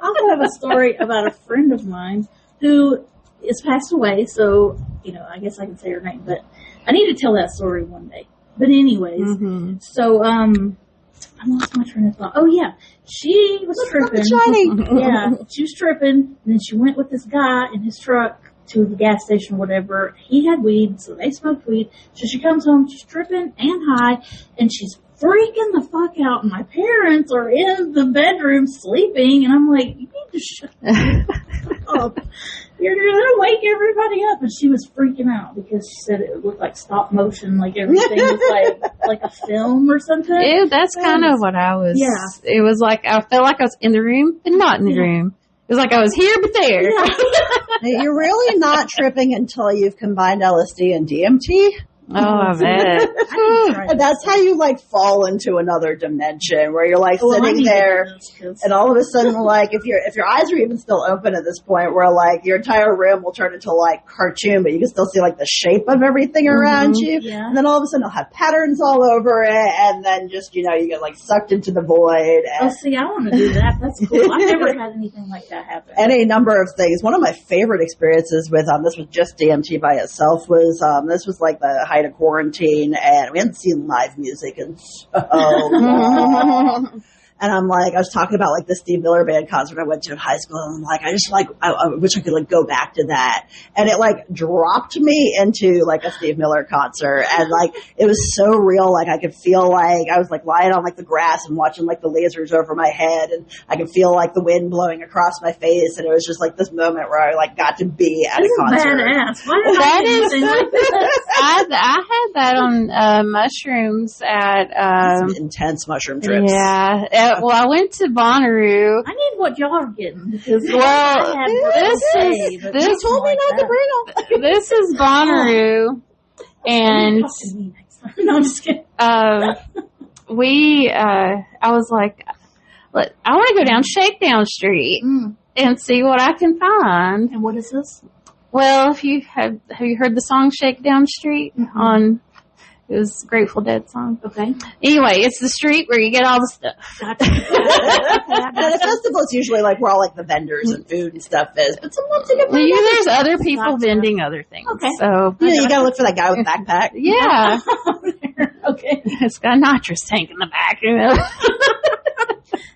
also have a story about a friend of mine who is passed away, so, I guess I can say her name, but I need to tell that story one day. But anyways, so, I lost my train of thought. Oh yeah, she was tripping. Yeah, she was tripping, and then she went with this guy in his truck to the gas station or whatever. He had weed, so they smoked weed. So she comes home, she's tripping and high, and she's freaking the fuck out. And my parents are in the bedroom sleeping, and I'm like, you need to shut up. You're gonna wake everybody up. And she was freaking out because she said it looked like stop motion, like everything was like a film or something. Ew, that's kind of what I was. Yeah. It was like, I felt like I was in the room, but not in the room. It was like I was here, but there. Yeah. You're really not tripping until you've combined LSD and DMT. Oh, I bet. That's how you like fall into another dimension where you're like sitting there, and all of a sudden, like if your eyes are even still open at this point, where like your entire room will turn into like cartoon, but you can still see like the shape of everything around you. Yeah. And then all of a sudden, it'll have patterns all over it, and then just you get like sucked into the void. And see, I want to do that. That's cool. I've never had anything like that happen. Any number of things. One of my favorite experiences with this was just DMT by itself was this was like the height of quarantine, and we hadn't seen live music in so long. And I'm like, I was talking about like the Steve Miller Band concert I went to in high school. And I'm like, I just like, I wish I could like go back to that. And it like dropped me into like a Steve Miller concert. And like, it was so real. Like I could feel like I was like lying on like the grass and watching like the lasers over my head. And I could feel like the wind blowing across my face. And it was just like this moment where I like got to be at a concert. Badass. Why did That I is, do like this? I had that on mushrooms at Some intense mushroom trips. yeah. Well, I went to Bonnaroo. I need what y'all are getting because Well, I had this but is you told me not to bring them. This is Bonnaroo, and Talk to me next time. No, I'm just kidding. I was like, look, I want to go down Shakedown Street and see what I can find. And what is this? Well, if you have you heard the song Shakedown Street on? It was a Grateful Dead song. Okay. Anyway, it's the street where you get all the stuff. Gotcha. And the festival is usually like where all like the vendors and food and stuff is. But sometimes you get There's other people vending other things. Okay. So you gotta look for that guy with the backpack. yeah, Okay. it's got a nitrous tank in the back. You know.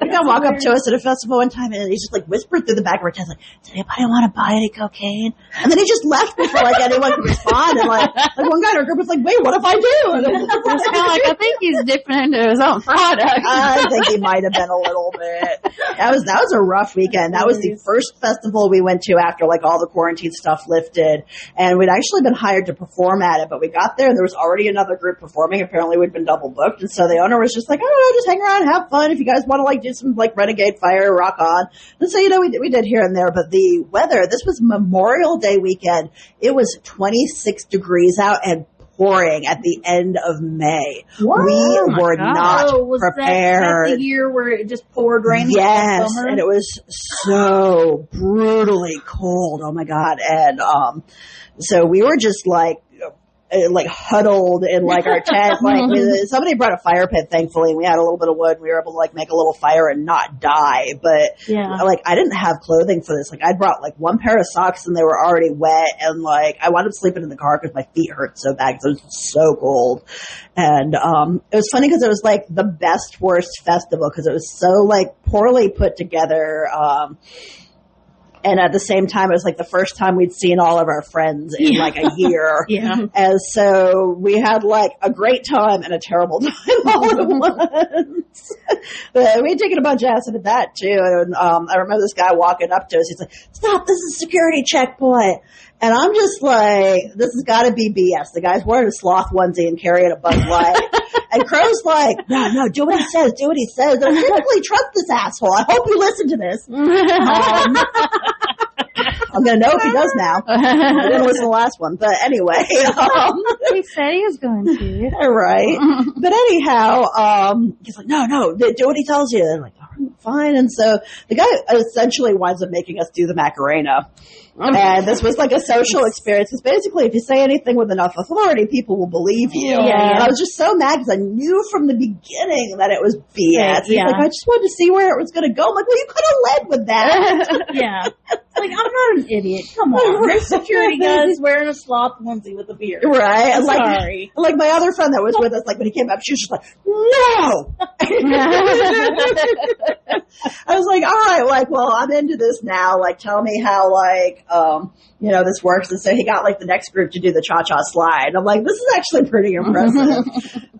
The guy walk up to us at a festival one time and he just like whispered through the back of our tent like, "Does anybody want to buy any cocaine?" And then he just left before like anyone could respond. And like one guy in our group was like, "Wait, what if I do?" And It's kind of like I think he's dipping into his own product. I think he might have been a little bit. That was a rough weekend. That was the first festival we went to after like all the quarantine stuff lifted, and we'd actually been hired to perform at it. But we got there and there was already another group performing. Apparently we'd been double booked, and so the owner was just like, "I don't know, just hang around and have fun. If you guys want to like do some like Renegade Fire, rock on." And so we did here and there. But the weather, this was Memorial Day weekend. It was 26 degrees out and pouring at the end of May. What? We were not was prepared. that the year where it just poured rain? Yes, summer? and it was so brutally cold. Oh my God. And so we were just like huddled in like our tent. Like somebody brought a fire pit, thankfully, and we had a little bit of wood. We were able to like make a little fire and not die. But like I didn't have clothing for this. Like I brought like one pair of socks and they were already wet, and like I wound up sleeping in the car because my feet hurt so bad because it was so cold. And it was funny because it was like the best worst festival because it was so like poorly put together. And at the same time, it was like the first time we'd seen all of our friends in like a year. And so we had like a great time and a terrible time all at once. But we had taken a bunch of acid at that too. And I remember this guy walking up to us. He's like, "Stop, this is a security checkpoint." And I'm just like, this has got to be BS. The guy's wearing a sloth onesie and carrying a Bud Light. And Crow's like, no, do what he says, do what he says. And I typically trust this asshole. I hope you listen to this. I'm going to know if he does now. I didn't listen to the last one. But anyway. He said he was going to. Right. But anyhow, he's like, no, do what he tells you. And I'm like, all right, fine. And so the guy essentially winds up making us do the Macarena. And this was like a social experience. It's basically, if you say anything with enough authority, people will believe you. And I was just so mad because I knew from the beginning that it was BS. He's like, I just wanted to see where it was going to go. I'm like, well, you could have led with that. Like, I'm not an idiot. Come on. There's security guys wearing a sloth onesie with a beard. Right. I'm like, sorry. Like my other friend that was with us, like when he came up, she was just like, no! I was like, all right, like, well, I'm into this now. Like, tell me how, like, this works. And so he got like the next group to do the cha-cha slide. I'm like, this is actually pretty impressive.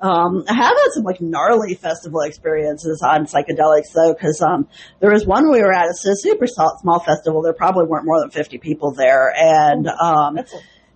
I have had some like gnarly festival experiences on psychedelics though, because there was one we were at. It's a super small festival. There probably weren't more than 50 people there, and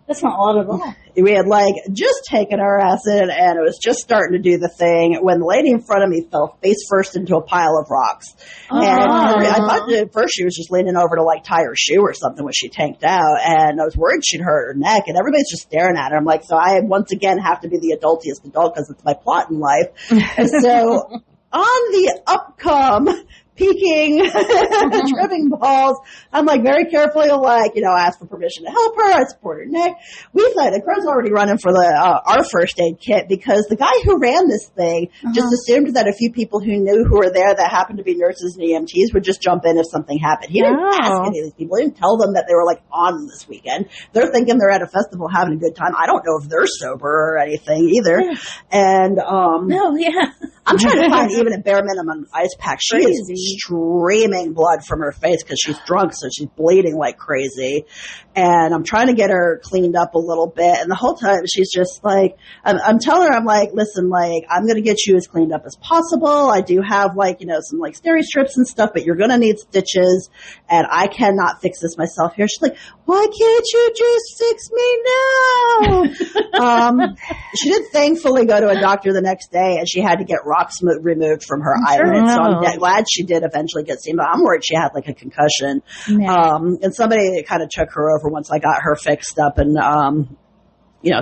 that's not a lot at all. We had like just taken our acid and it was just starting to do the thing when the lady in front of me fell face first into a pile of rocks. And I thought at first she was just leaning over to like tie her shoe or something when she tanked out, and I was worried she'd hurt her neck, and everybody's just staring at her. I'm like, so I once again have to be the adultiest adult because it's my plot in life. And so on the upcome, peeking, tripping balls. I'm like very carefully, like, ask for permission to help her. I support her neck. We thought the Crow's already running for our first aid kit because the guy who ran this thing just assumed that a few people who knew who were there that happened to be nurses and EMTs would just jump in if something happened. He didn't ask any of these people. He didn't tell them that they were like on this weekend. They're thinking they're at a festival having a good time. I don't know if they're sober or anything either. And I'm trying to find even a bare minimum ice pack. She is streaming blood from her face because she's drunk, so she's bleeding like crazy. And I'm trying to get her cleaned up a little bit. And the whole time she's just like, I'm telling her, I'm like, listen, like, I'm going to get you as cleaned up as possible. I do have like, some like steri strips and stuff, but you're going to need stitches and I cannot fix this myself here. She's like, why can't you just fix me now? She did thankfully go to a doctor the next day and she had to get rocks removed from her eyelids. So I'm glad she did eventually get seen, but I'm worried she had like a concussion. And somebody kind of took her over once I got her fixed up and,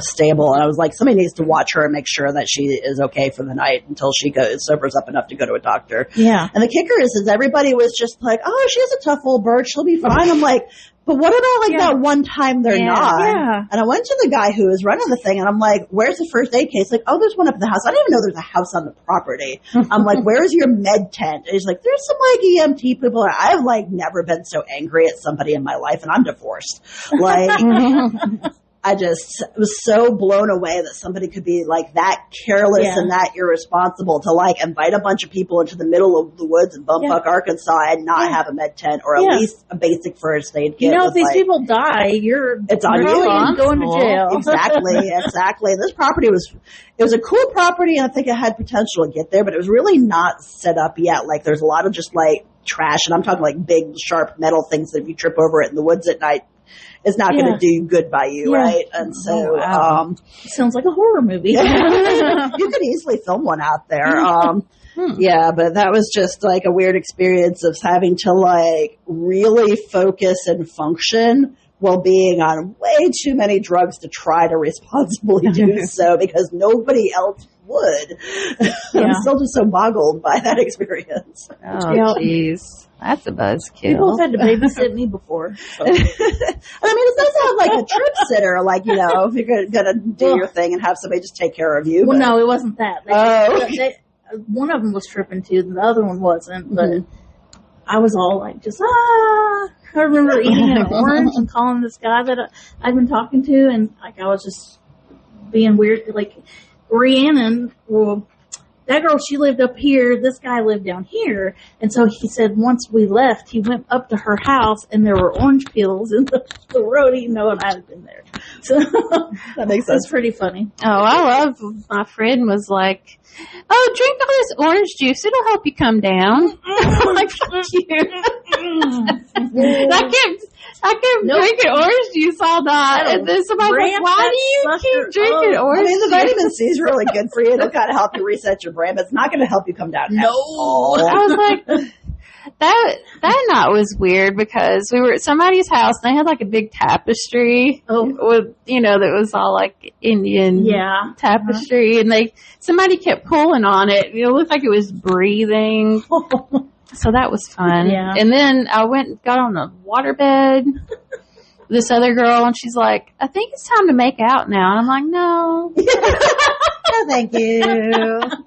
stable. And I was like, somebody needs to watch her and make sure that she is okay for the night until she sobers up enough to go to a doctor. Yeah. And the kicker is everybody was just like, oh, she's a tough old bird. She'll be fine. I'm like, but what about that one time they're not? Yeah. And I went to the guy who was running the thing and I'm like, where's the first aid case? Like, oh, there's one up at the house. I didn't even know there's a house on the property. I'm like, where's your med tent? And he's like, there's some like EMT people. I've like never been so angry at somebody in my life and I'm divorced. Like, I just was so blown away that somebody could be like that careless and that irresponsible to like invite a bunch of people into the middle of the woods in Bumfuck, Arkansas and not have a med tent or at least a basic first aid kit. If these people die, it's on you going to jail. Exactly. This property was a cool property and I think it had potential to get there, but it was really not set up yet. Like there's a lot of just like trash and I'm talking like big sharp metal things that if you trip over it in the woods at night, it's not going to do good by you, right? And so, it sounds like a horror movie. You could easily film one out there. Yeah, but that was just like a weird experience of having to like really focus and function while being on way too many drugs to try to responsibly do so because nobody else would. I'm still just so boggled by that experience. Oh, jeez. That's a buzzkill. People have had to babysit me before. So. I mean, it's nice to have like a trip sitter, like, if you're going to do your thing and have somebody just take care of you. Well, no, it wasn't that. One of them was tripping too, and the other one wasn't, but I was all like, just, I remember eating an orange and calling this guy that I'd been talking to, and like I was just being weird, like, Rhiannon, that girl, she lived up here. This guy lived down here. And so he said once we left, he went up to her house and there were orange peels in the road, even though I had been there. So that makes sense. It's pretty funny. Oh, I love my friend was like, oh, drink all this orange juice. It'll help you come down. I'm like, fuck you. I kept drinking orange juice all night. And then somebody's like, why do you keep drinking orange juice? I mean, the vitamin C is really good for you. It'll kind of help you reset your brain, but it's not going to help you come down. No. I was like, that night was weird because we were at somebody's house and they had like a big tapestry with, that was all like Indian tapestry and somebody kept pulling on it. It looked like it was breathing. So that was fun. Yeah. And then I went and got on the waterbed with this other girl and she's like, I think it's time to make out now. And I'm like, no. No, thank you. Not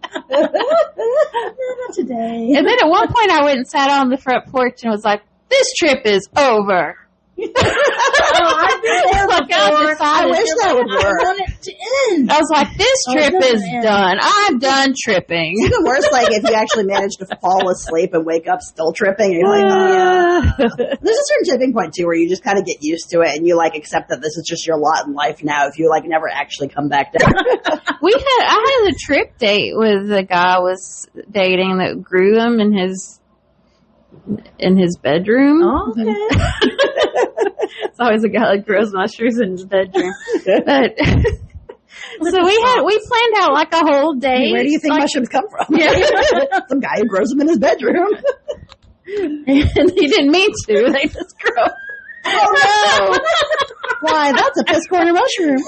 today. And then at one point I went and sat on the front porch and was like, this trip is over. I've been there before. I wish that would work. I want it to end. I was like, this trip is done. I'm done tripping. It's even worse, like, if you actually manage to fall asleep and wake up still tripping, and you're like, There's a certain tipping point, too, where you just kind of get used to it, and you, like, accept that this is just your lot in life now if you, like, never actually come back down. I had a trip date with a guy I was dating that grew them in his bedroom. Oh, okay. It's always a guy that grows mushrooms in his bedroom. But so we planned out like a whole day. Where do you think mushrooms come from? Yeah. Some guy who grows them in his bedroom. And he didn't mean to. They just grow. Oh no! Why? That's a piss corner mushroom.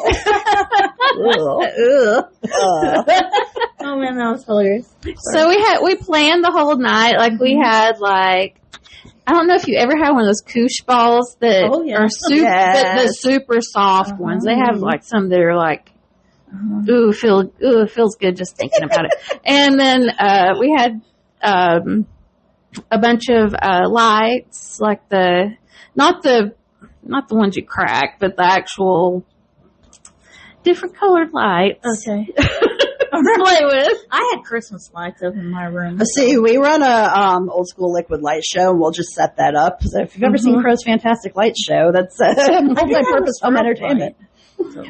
Oh man, that was hilarious. So we planned the whole night. Like we had I don't know if you ever had one of those koosh balls that are the super soft ones. They have like some that are like, it feels good just thinking about it. And then we had a bunch of lights, like not the ones you crack, but the actual different colored lights. Okay. To play with. I had Christmas lights up in my room. See, we run a old school liquid light show, and we'll just set that up. So if you've ever seen Crow's Fantastic Light Show, that's multi-purpose home entertainment.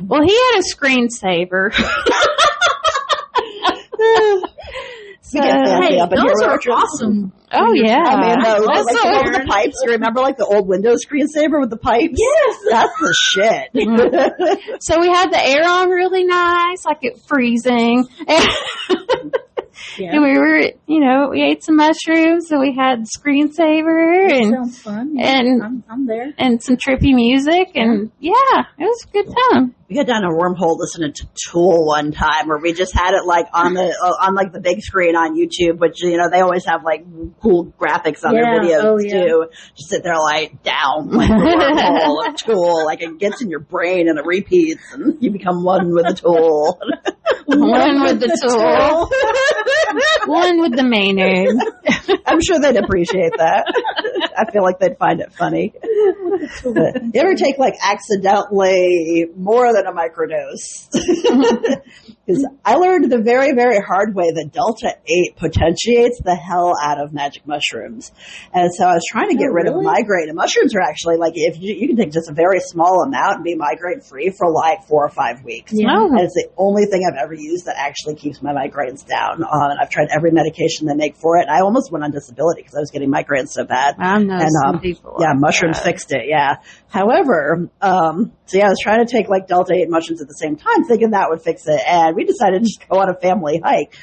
Well, he had a screensaver. We get fancy up in here. Those are awesome. Oh yeah. I mean, the Also- the pipes. You remember like the old Windows screensaver with the pipes? Yes, that's the shit. So we had the air on really nice, like it freezing. And we were, we ate some mushrooms, so we had screensaver That and sounds fun. Yeah, and I'm there. and some trippy music, and it was a good time. We got down a wormhole listening to Tool one time, where we just had it like on the big screen on YouTube, which they always have like cool graphics on their videos too. Just sit there like down like the wormhole of Tool, like it gets in your brain and it repeats, and you become one with the Tool. One with the tool, one with the Maynard. I'm sure they'd appreciate that. I feel like they'd find it funny. You ever take like accidentally more than a microdose? Because I learned the very, very hard way that Delta 8 potentiates the hell out of magic mushrooms. And so I was trying to get rid of migraine. And mushrooms are actually like, if you can take just a very small amount and be migraine free for like 4 or 5 weeks. Yeah. And it's the only thing I've ever used that actually keeps my migraines down. And I've tried every medication they make for it. And I almost went on disability because I was getting migraines so bad. I know some people. Yeah, like mushrooms that. fixed it. Yeah. However, I was trying to take like Delta 8 mushrooms at the same time, thinking that would fix it. And we decided to just go on a family hike.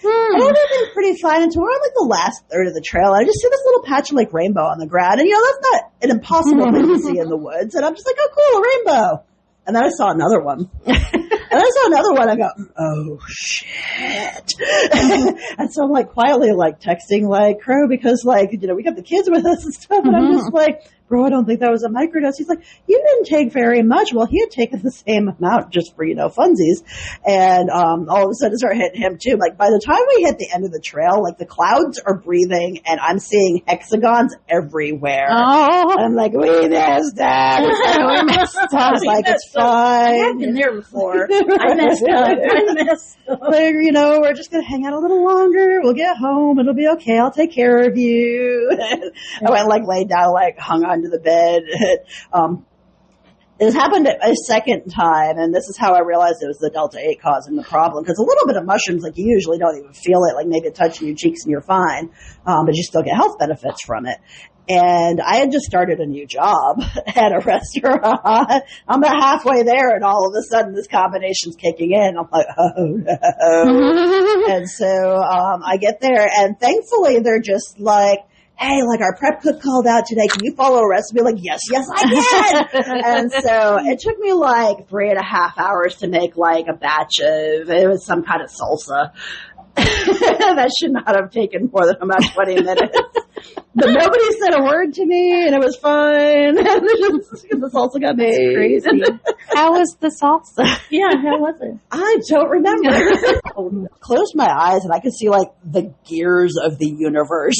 And everything's pretty fine until we're on like the last third of the trail. And I just see this little patch of like rainbow on the ground. And that's not an impossible thing to see in the woods. And I'm just like, oh cool, a rainbow. And then I saw another one. And I saw another one. I go, oh shit. And so I'm like quietly like texting like Crow, because like, we got the kids with us and stuff. And I'm just like, bro, I don't think that was a microdose. He's like, you didn't take very much. Well, he had taken the same amount just for, funsies. And all of a sudden it started hitting him too. Like by the time we hit the end of the trail, like the clouds are breathing and I'm seeing hexagons everywhere. Oh, And I'm like, we messed up. we messed up. I was like, it's fine. I've been there before. I messed up. Like, we're just going to hang out a little longer. We'll get home. It'll be okay. I'll take care of you. I went like laid down, like hung onto the bed. It happened a second time, and this is how I realized it was the Delta 8 causing the problem. Because a little bit of mushrooms, like you usually don't even feel it, like maybe touching your cheeks and you're fine, but you still get health benefits from it. And I had just started a new job at a restaurant. I'm about halfway there, and all of a sudden this combination's kicking in. I'm like, oh no. And so I get there, and thankfully they're just like, hey, like our prep cook called out today. Can you follow a recipe? Like, yes, I can. And so it took me like 3.5 hours to make like a batch of, it was some kind of salsa. That should not have taken more than about 20 minutes. But nobody said a word to me, and it was fine. The salsa got made. That's crazy. How was the salsa? Yeah, how was it? I don't remember. Closed my eyes, and I could see like the gears of the universe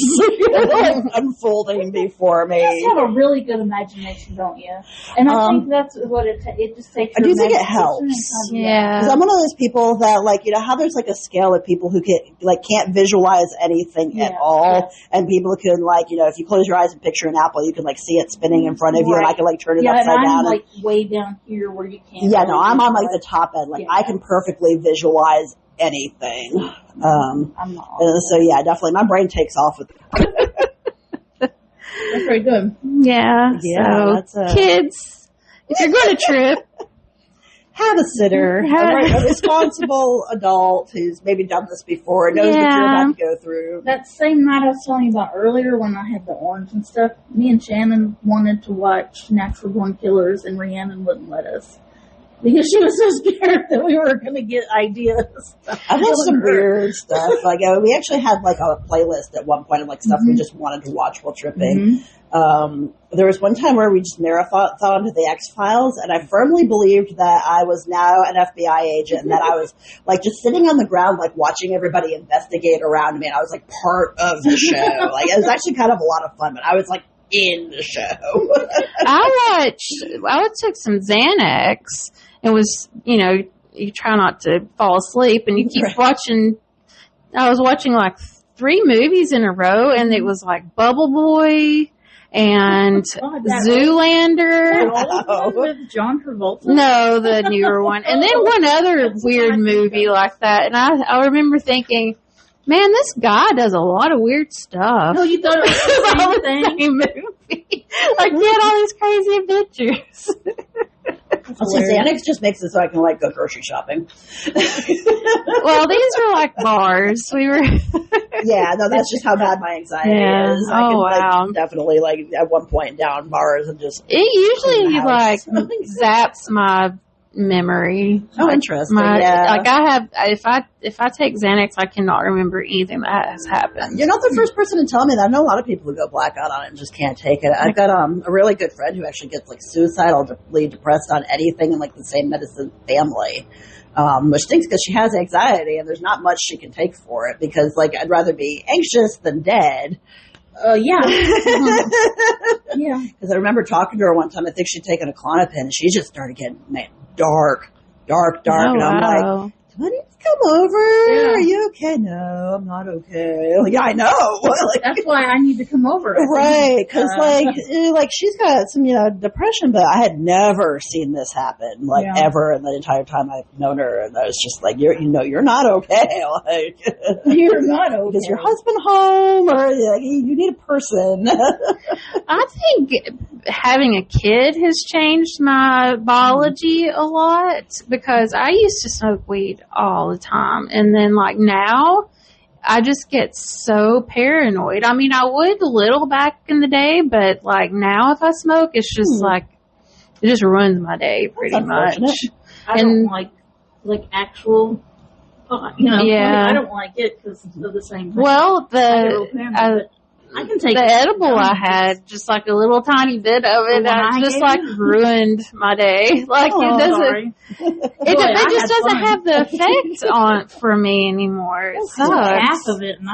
like, unfolding before me. You have a really good imagination, don't you? And I think that's what it just takes. I do think it helps. Yeah. Because I'm one of those people that, like, how there's like a scale of people who can't visualize anything at all, and people who can, like, if you close your eyes and picture an apple, you can like see it spinning in front of you, and I can like turn it upside and I'm down. Like way down here where you can't. Yeah, no, I'm on like the top end. Like I can perfectly visualize anything. I'm not. So yeah, definitely, my brain takes off with. That's very good. Yeah. Yeah, So, kids, if you're going to trip, have a sitter, a responsible adult who's maybe done this before, knows what you're about to go through. That same night I was telling you about earlier when I had the orange and stuff, me and Shannon wanted to watch Natural Born Killers, and Rhiannon wouldn't let us. Because she was so scared that we were going to get ideas. I've had some weird stuff. Like, we actually had like a playlist at one point of like stuff we just wanted to watch while tripping. There was one time where we just marathoned the X-Files, and I firmly believed that I was now an FBI agent, and that I was like just sitting on the ground, like watching everybody investigate around me, and I was like part of the show. Like, it was actually kind of a lot of fun, but I was like in the show. I took some Xanax. It was, you try not to fall asleep, and you keep watching. I was watching like 3 movies in a row, and it was like Bubble Boy and Zoolander. With John Travolta? No, the newer one. And then one other weird movie like that. And I remember thinking, man, this guy does a lot of weird stuff. Oh, you thought it was the same movie. Like, he had all these crazy adventures. So Xanax just makes it so I can like go grocery shopping. Well, these were like bars. We were. Yeah, no, that's just how bad my anxiety is. I can, like, definitely like at one point down bars and just. It usually like zaps my memory. Oh, interesting. Yeah. Like I have, if I take Xanax, I cannot remember anything that has happened. You're not the first person to tell me that. I know a lot of people who go blackout on it and just can't take it. I've got a really good friend who actually gets like suicidally depressed on anything in like the same medicine family. Which stinks because she has anxiety and there's not much she can take for it because like I'd rather be anxious than dead. Yeah. Yeah. Because I remember talking to her one time. I think she'd taken a Klonopin and she just started getting dark. Oh, and I'm like, do I need to come over? Yeah. Are you okay? No, I'm not okay. Like, yeah, I know. Like, that's why I need to come over. Right. Because like she's got some, depression, but I had never seen this happen ever in the entire time I've known her. And I was just like, you're not okay. Like, you're not okay. Is your husband home or like, you need a person? I think having a kid has changed my biology a lot because I used to smoke weed all the time. And then like now I just get so paranoid. I mean, I would a little back in the day, but like now if I smoke, it's just like, it just ruins my day pretty much. I don't like actual pot, Yeah. I don't like it because of the same thing. Well, I can take the edible I had, just like a little tiny bit of it, just like ruined my day. Like it doesn't, it just doesn't have the effect for me anymore. It sucks. Half of it, and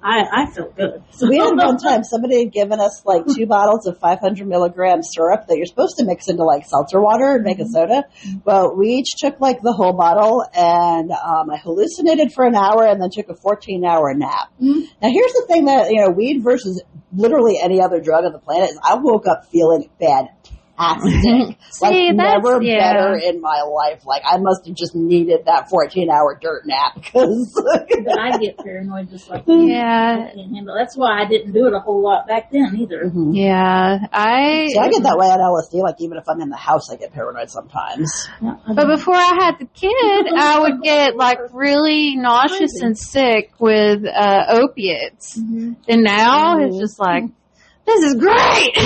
I feel good. So we had one time somebody had given us like 2 bottles of 500 milligram syrup that you're supposed to mix into like seltzer water and make a soda. Well, we each took like the whole bottle and I hallucinated for an hour and then took a 14-hour nap. Now here's the thing that, weed versus literally any other drug on the planet is I woke up feeling fantastic. Never better in my life. Like I must have just needed that 14-hour dirt nap because I get paranoid just like I can't handle. That's why I didn't do it a whole lot back then either. Yeah, I get that way on LSD. Like even if I'm in the house, I get paranoid sometimes. But before I had the kid, I would get like really nauseous and sick with opiates, and now it's just like this is great.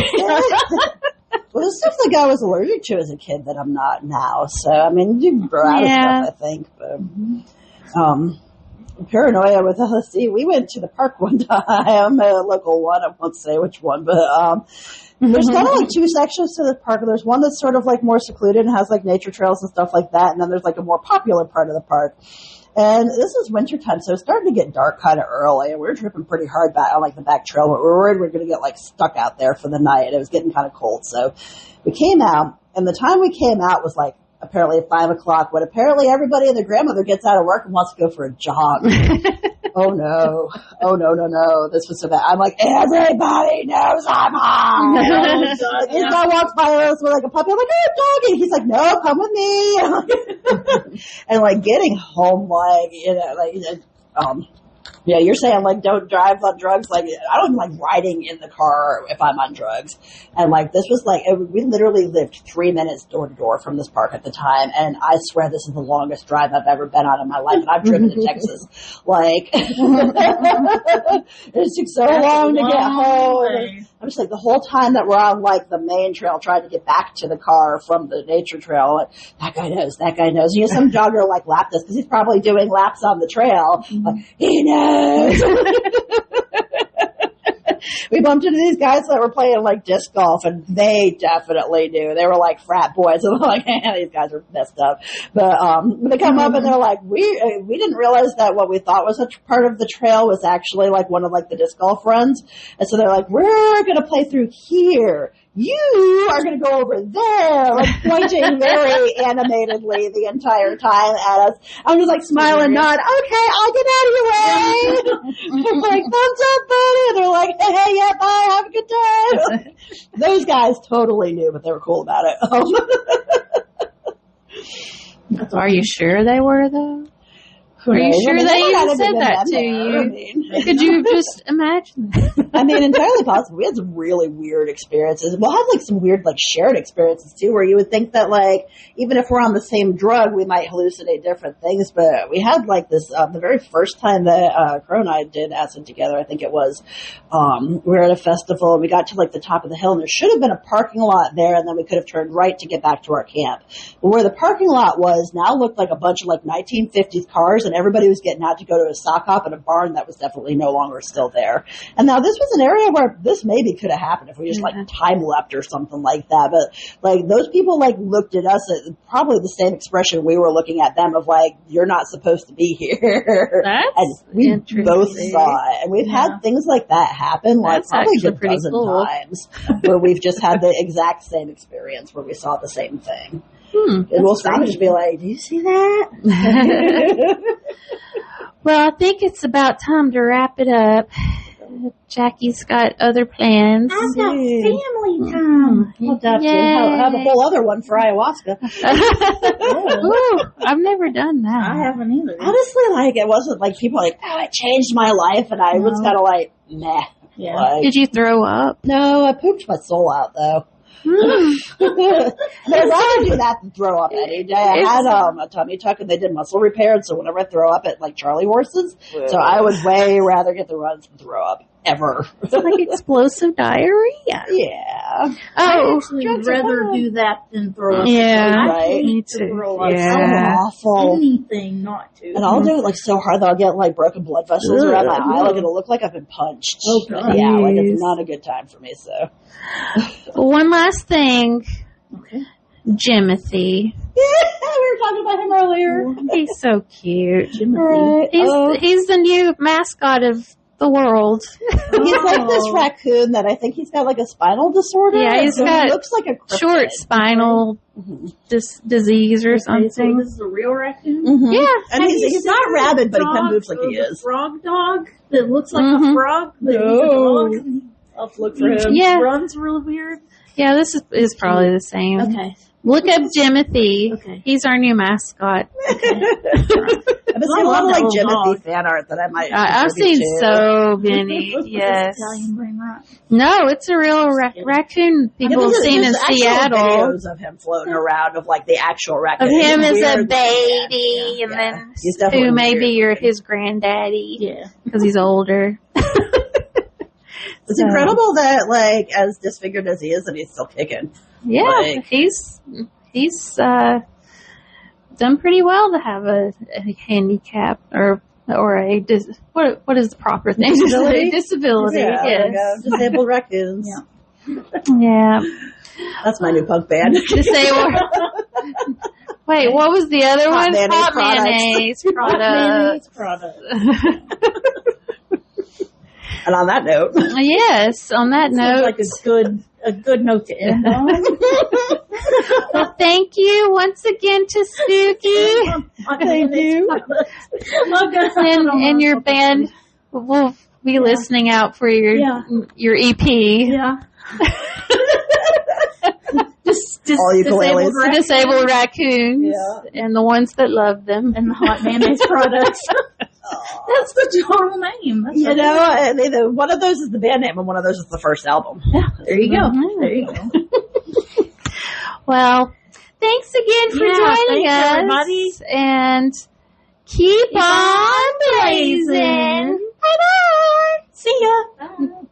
Well, there's stuff like I was allergic to as a kid that I'm not now. So, I mean, you can grow out of stuff, I think. But, paranoia with LSD. We went to the park one time, a local one. I won't say which one, but there's kind of like 2 sections to the park. There's one that's sort of like more secluded and has like nature trails and stuff like that. And then there's like a more popular part of the park. And this is wintertime, so it's starting to get dark kind of early, and we were tripping pretty hard back on like the back trail, but we were worried we were going to get like stuck out there for the night. It was getting kind of cold, so we came out, and the time we came out was like apparently at 5 o'clock, when apparently everybody and their grandmother gets out of work and wants to go for a jog. Oh no, this was so bad. I'm like, everybody knows I'm high. This guy walks by us with like a puppy. I'm like, oh, doggy. He's like, no, come with me. And like getting home, Yeah, you're saying, like, don't drive on drugs. Like, I don't like riding in the car if I'm on drugs. And, like, this was like, we literally lived 3 minutes door to door from this park at the time. And I swear this is the longest drive I've ever been on in my life. And I've driven to Texas. Like, it took so long to get home. I'm just like, the whole time that we're on, like, the main trail trying to get back to the car from the nature trail, like, that guy knows. You know, some jogger, like, lapped us because he's probably doing laps on the trail. Like, he knows. We bumped into these guys that were playing like disc golf, and they definitely knew. They were like frat boys, and we're like, these guys are messed up. But they come up and they're like, we didn't realize that what we thought was a part of the trail was actually like one of like the disc golf runs. And so they're like, we're gonna play through here. You are going to go over there, like pointing very animatedly the entire time at us. I'm just like smiling, nod. Okay, I'll get out of your way. I'm like, thumbs up, buddy. And they're like, hey, yeah, bye, have a good time. Those guys totally knew, but they were cool about it. Are you sure they were, though? Are you sure they even said that to you? I mean. Could you just imagine? I mean, entirely possible. We had some really weird experiences. We'll have like some weird like shared experiences too, where you would think that like even if we're on the same drug, we might hallucinate different things. But we had like this the very first time that Crow and I did acid together. I think it was we were at a festival and we got to like the top of the hill, and there should have been a parking lot there, and then we could have turned right to get back to our camp. But where the parking lot was now looked like a bunch of like 1950s cars, and everybody was getting out to go to a sock hop in a barn that was definitely no longer still there. And now this was an area where this maybe could have happened if we just like time leapt or something like that. But like those people like looked at us at probably the same expression we were looking at them of like, you're not supposed to be here. And we both saw it. And we've had things like that happen like probably a dozen times where we've just had the exact same experience where we saw the same thing. And we'll stop and just be like, do you see that? Well, I think it's about time to wrap it up. Jackie's got other plans. I've got family time. I'll have a whole other one for ayahuasca. Ooh, I've never done that. I haven't either. Honestly, like, it wasn't like people like, oh, it changed my life, and I was kind of like, meh. Yeah. Like, did you throw up? No, I pooped my soul out, though. I'd rather do that than throw up any day. I had a tummy tuck and they did muscle repair, and so whenever I throw up at like Charlie horses, so I would way rather get the runs than throw up ever. It's like explosive diarrhea. Yeah. I actually would rather do that than throw up. Yeah, right. Me too. Yeah. Awful. Anything not to. And I'll do it like so hard that I'll get like broken blood vessels around my eye. Like it'll look like I've been punched. Oh, God. Yeah, like it's not a good time for me. So. One last thing. Okay. Jimothy. Yeah, we were talking about him earlier. He's so cute. Jimothy. He's the new mascot of the world. He's like this raccoon that I think he's got like a spinal disorder. Yeah, he's so got he looks like a cryptid. Short spinal disease or something. So this is a real raccoon? Mm-hmm. Yeah. And he's not rabid, but he kind of moves like he is. Frog dog that looks like a frog, but he's a dog. I'll have to look for him. Yeah. He runs really weird. Yeah, this is probably the same. Okay. Look up Jimothy. Okay. He's our new mascot. I've been seeing a lot of like Jimothy fan art that I might. I've seen so many. Yes. Italian brain rot. No, it's a real raccoon. People have seen in Seattle. Videos of him floating around of like the actual raccoon. Of him as a Weird. baby, and then who maybe you're his granddaddy. Yeah. Because he's older. It's incredible that like as disfigured as he is, that he's still kicking. Yeah, Like- he's done pretty well to have a handicap or a what is the proper thing? Disability? Disability. Yeah, there we Yes. go. Disabled raccoons. Yeah. That's my new punk band. Disabled. Wait, what was the other Hot one? mayonnaise Hot products. mayonnaise product. And on that note, Yes. On that note, Like a good note to end on. well, thank you once again to Spooky thank you. and your band. We'll be listening out for your EP. Yeah. All ukuleles. Disabled raccoons Yeah. and the ones that love them. And the hot mayonnaise products. That's the total name. That's You know, one of those is the band name and one of those is the first album. Yeah. There you go. Mm-hmm. There you go. Well, thanks again for joining thanks, us. everybody. And keep on blazing. Bye-bye. See ya. Bye.